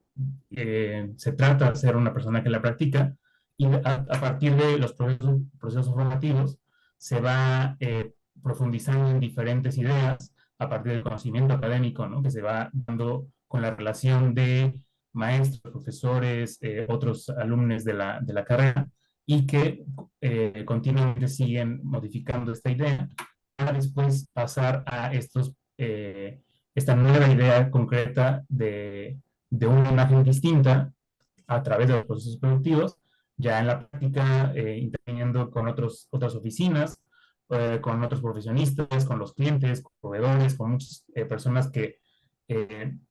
se trata de ser una persona que la practica, y a partir de los procesos formativos se va profundizando en diferentes ideas a partir del conocimiento académico, ¿no?, que se va dando con la relación de maestros, profesores, otros alumnos de la carrera, y que continuamente siguen modificando esta idea para después pasar a esta nueva idea concreta de una imagen distinta a través de los procesos productivos, ya en la práctica, interviniendo con otras oficinas, con otros profesionistas, con los clientes, con proveedores, con muchas personas que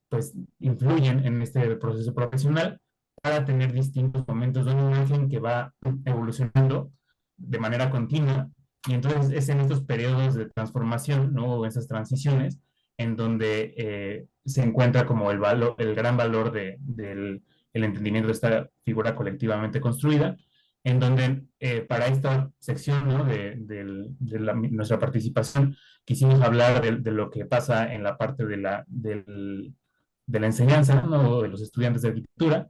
pues influyen en este proceso profesional, para tener distintos momentos de una imagen que va evolucionando de manera continua. Y entonces es en estos periodos de transformación, ¿no?, o esas transiciones, en donde se encuentra como el gran valor del entendimiento de esta figura colectivamente construida, en donde para esta sección, ¿no?, de nuestra participación, quisimos hablar de lo que pasa en la parte de la enseñanza, ¿no?, de los estudiantes de arquitectura,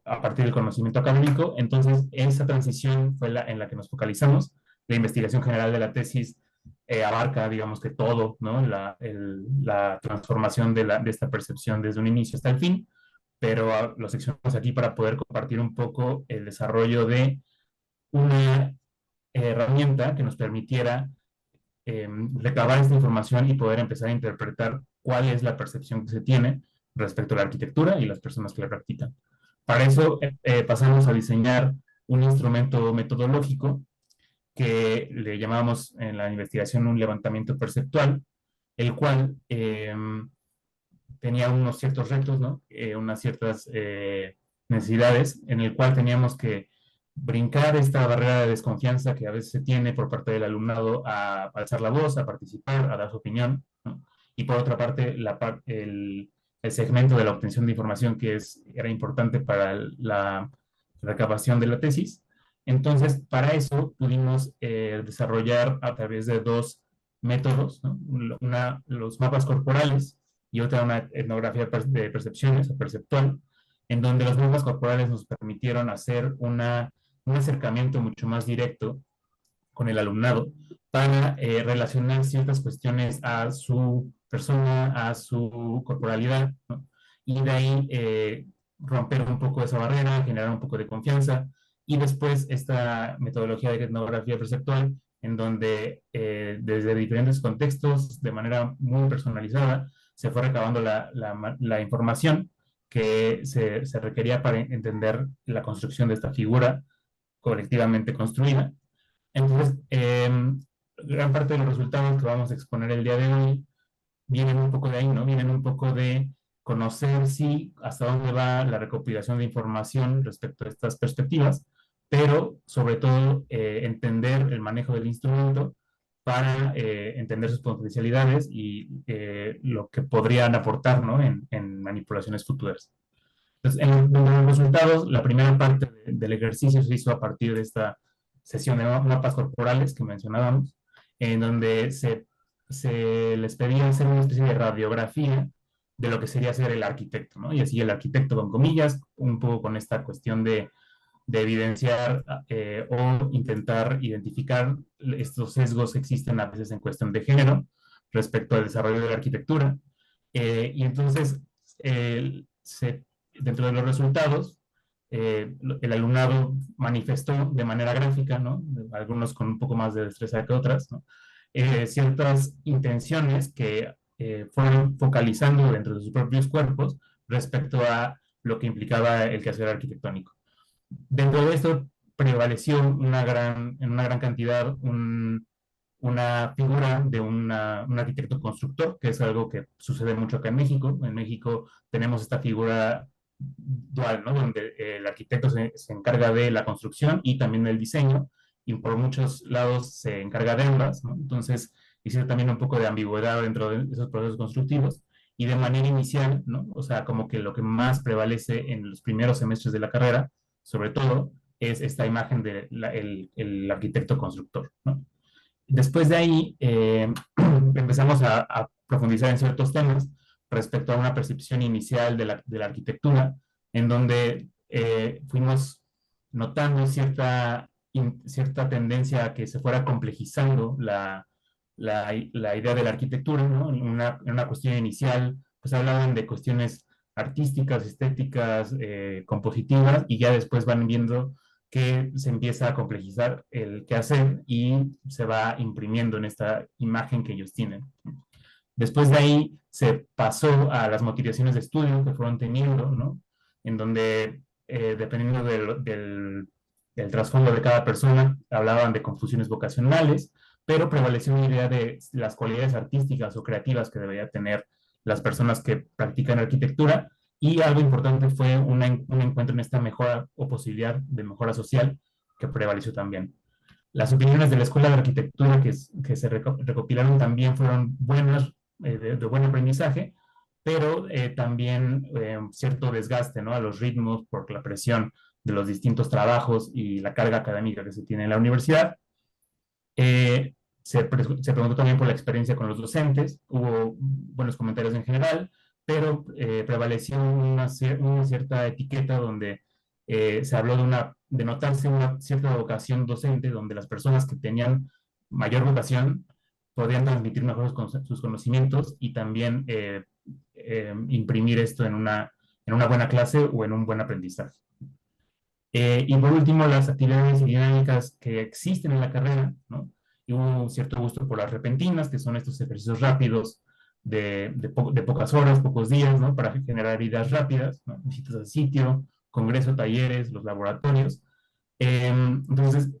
a partir del conocimiento académico. Entonces, esa transición fue en la que nos focalizamos. La investigación general de la tesis abarca, digamos que todo, ¿no?, la transformación de esta percepción desde un inicio hasta el fin, pero lo seccionamos aquí para poder compartir un poco el desarrollo de una herramienta que nos permitiera recabar esta información y poder empezar a interpretar cuál es la percepción que se tiene respecto a la arquitectura y las personas que la practican. Para eso pasamos a diseñar un instrumento metodológico que le llamamos en la investigación un levantamiento perceptual, el cual tenía unos ciertos retos, ¿no?, unas ciertas necesidades, en el cual teníamos que brincar esta barrera de desconfianza que a veces se tiene por parte del alumnado a alzar la voz, a participar, a dar su opinión, ¿no? Y por otra parte, el segmento de la obtención de información, que era importante para la recabación de la tesis. Entonces, para eso pudimos desarrollar a través de dos métodos, ¿no?, los mapas corporales, y otra una etnografía de percepciones o perceptual, en donde los mapas corporales nos permitieron hacer un acercamiento mucho más directo con el alumnado para relacionar ciertas cuestiones a su persona, a su corporalidad, ¿no? Y de ahí romper un poco esa barrera, generar un poco de confianza, y después esta metodología de etnografía perceptual, en donde desde diferentes contextos, de manera muy personalizada, se fue recabando la información que se requería para entender la construcción de esta figura colectivamente construida. Entonces, gran parte de los resultados que vamos a exponer el día de hoy vienen un poco de ahí, ¿no? Vienen un poco de conocer si hasta dónde va la recopilación de información respecto a estas perspectivas, pero sobre todo entender el manejo del instrumento para entender sus potencialidades y lo que podrían aportar, ¿no? en manipulaciones futuras. Entonces, en los resultados, la primera parte del ejercicio se hizo a partir de esta sesión de mapas corporales que mencionábamos, en donde se les pedía hacer una especie de radiografía de lo que sería ser el arquitecto, ¿no? Y así el arquitecto con comillas, un poco con esta cuestión de evidenciar o intentar identificar estos sesgos que existen a veces en cuestión de género respecto al desarrollo de la arquitectura. Y entonces, dentro de los resultados, el alumnado manifestó de manera gráfica, ¿no? Algunos con un poco más de destreza que otras, ¿no? Ciertas intenciones que fueron focalizando dentro de sus propios cuerpos respecto a lo que implicaba el quehacer arquitectónico. Dentro de esto prevaleció en una gran cantidad una figura de un arquitecto constructor, que es algo que sucede mucho acá en México. En México tenemos esta figura dual, ¿no? Donde el arquitecto se encarga de la construcción y también del diseño, y por muchos lados se encarga de ambas, ¿no? Entonces, existe también un poco de ambigüedad dentro de esos procesos constructivos, y de manera inicial, ¿no? O sea, como que lo que más prevalece en los primeros semestres de la carrera, sobre todo, es esta imagen del arquitecto constructor, ¿no? Después de ahí empezamos a profundizar en ciertos temas respecto a una percepción inicial de la arquitectura, en donde fuimos notando cierta tendencia a que se fuera complejizando la idea de la arquitectura, ¿no? En una cuestión inicial, pues hablaban de cuestiones artísticas, estéticas, compositivas, y ya después van viendo que se empieza a complejizar el qué hacer y se va imprimiendo en esta imagen que ellos tienen. Después de ahí se pasó a las motivaciones de estudio que fueron teniendo, ¿no? En donde, dependiendo del trasfondo de cada persona, hablaban de confusiones vocacionales, pero prevaleció una idea de las cualidades artísticas o creativas que deberían tener las personas que practican arquitectura. Y algo importante fue un encuentro en esta mejora o posibilidad de mejora social que prevaleció también. Las opiniones de la Escuela de Arquitectura que se recopilaron también fueron buenas, de buen aprendizaje, pero también cierto desgaste, ¿no? A los ritmos por la presión de los distintos trabajos y la carga académica que se tiene en la universidad. Se preguntó también por la experiencia con los docentes, hubo buenos comentarios en general, pero prevaleció una cierta etiqueta donde se habló de notarse una cierta vocación docente, donde las personas que tenían mayor vocación podían transmitir mejor sus conocimientos y también imprimir esto en una buena clase o en un buen aprendizaje. Y por último, las actividades y dinámicas que existen en la carrera, ¿no? Y hubo un cierto gusto por las repentinas, que son estos ejercicios rápidos de pocas horas, pocos días, ¿no? Para generar ideas rápidas, ¿no? Visitas al sitio, congreso, talleres, los laboratorios. Entonces,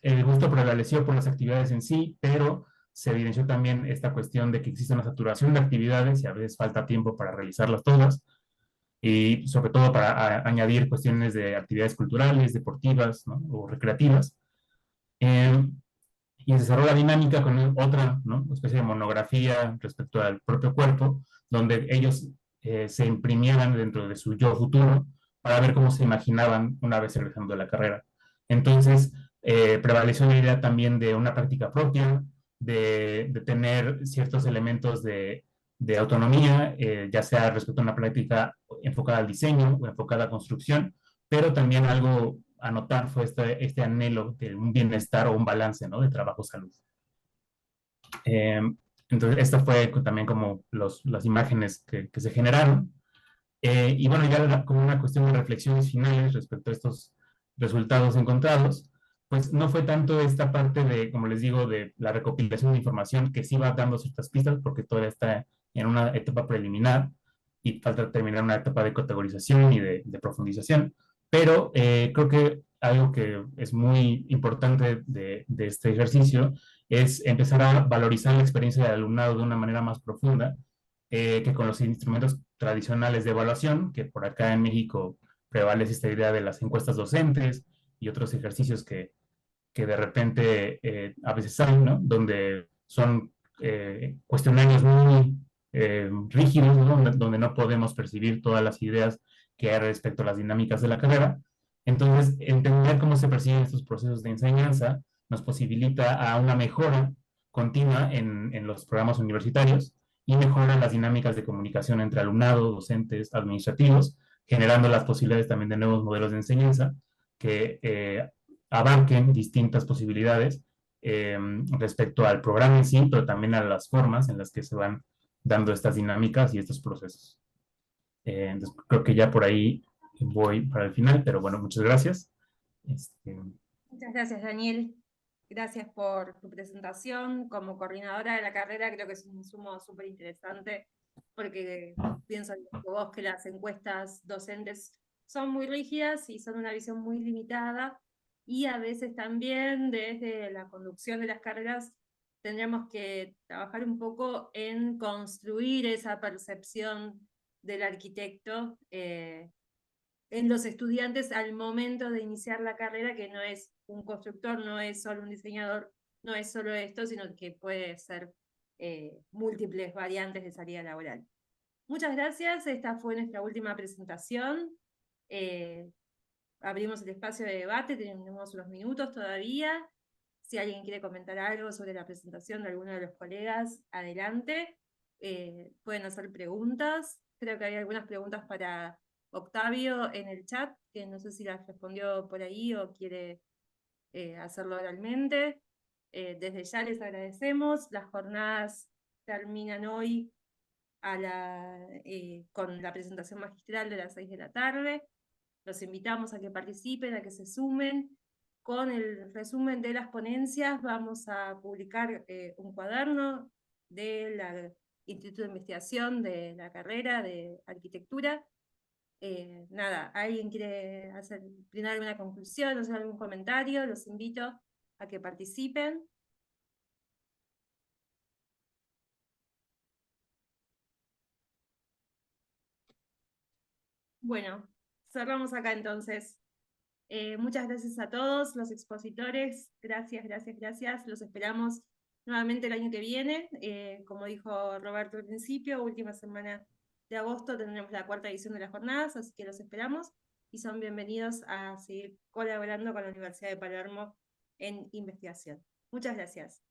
el gusto prevaleció por las actividades en sí, pero se evidenció también esta cuestión de que existe una saturación de actividades y a veces falta tiempo para realizarlas todas, y sobre todo para añadir cuestiones de actividades culturales, deportivas, ¿no? O recreativas. Y se cerró la dinámica con otra, ¿no? Especie de monografía respecto al propio cuerpo, donde ellos se imprimieran dentro de su yo futuro para ver cómo se imaginaban una vez regresando de la carrera. Entonces, prevaleció la idea también de una práctica propia, de tener ciertos elementos de autonomía, ya sea respecto a una práctica enfocada al diseño o enfocada a construcción, pero también algo a notar fue este anhelo de un bienestar o un balance, ¿no? De trabajo-salud. Entonces, esta fue también como las imágenes que se generaron. Y bueno, ya como una cuestión de reflexiones finales respecto a estos resultados encontrados, pues no fue tanto esta parte de, como les digo, de la recopilación de información que sí va dando ciertas pistas porque todavía está en una etapa preliminar y falta terminar una etapa de categorización y de profundización, pero creo que algo que es muy importante de este ejercicio es empezar a valorizar la experiencia del alumnado de una manera más profunda que con los instrumentos tradicionales de evaluación, que por acá en México prevalece esta idea de las encuestas docentes y otros ejercicios que de repente a veces hay, ¿no? Donde son cuestionarios muy rígidos, ¿no? Donde no podemos percibir todas las ideas que hay respecto a las dinámicas de la carrera. Entonces, entender cómo se perciben estos procesos de enseñanza nos posibilita a una mejora continua en los programas universitarios y mejora las dinámicas de comunicación entre alumnado, docentes, administrativos, generando las posibilidades también de nuevos modelos de enseñanza que abarquen distintas posibilidades respecto al programa en sí, pero también a las formas en las que se van dando estas dinámicas y estos procesos. Entonces, creo que ya por ahí voy para el final, pero bueno, muchas gracias. Muchas gracias, Daniel. Gracias por tu presentación. Como coordinadora de la carrera, creo que es un insumo súper interesante, porque pienso que vos que las encuestas docentes son muy rígidas y son una visión muy limitada, y a veces también desde la conducción de las carreras tendríamos que trabajar un poco en construir esa percepción del arquitecto en los estudiantes al momento de iniciar la carrera, que no es un constructor, no es solo un diseñador, no es solo esto, sino que puede ser múltiples variantes de salida laboral. Muchas gracias, esta fue nuestra última presentación. Abrimos el espacio de debate, tenemos unos minutos todavía. Si alguien quiere comentar algo sobre la presentación de alguno de los colegas, adelante. Pueden hacer preguntas. Creo que hay algunas preguntas para Octavio en el chat, que no sé si las respondió por ahí o quiere hacerlo oralmente. Desde ya les agradecemos. Las jornadas terminan hoy con la presentación magistral de las 6 de la tarde. Los invitamos a que participen, a que se sumen. Con el resumen de las ponencias vamos a publicar un cuaderno del Instituto de Investigación de la carrera de Arquitectura. Nada, ¿alguien quiere brindar alguna conclusión, hacer algún comentario? Los invito a que participen. Bueno, cerramos acá entonces. Muchas gracias a todos los expositores. Gracias, gracias, gracias. Los esperamos nuevamente el año que viene. Como dijo Roberto al principio, última semana de agosto tendremos la 4ª edición de las jornadas, así que los esperamos y son bienvenidos a seguir colaborando con la Universidad de Palermo en investigación. Muchas gracias.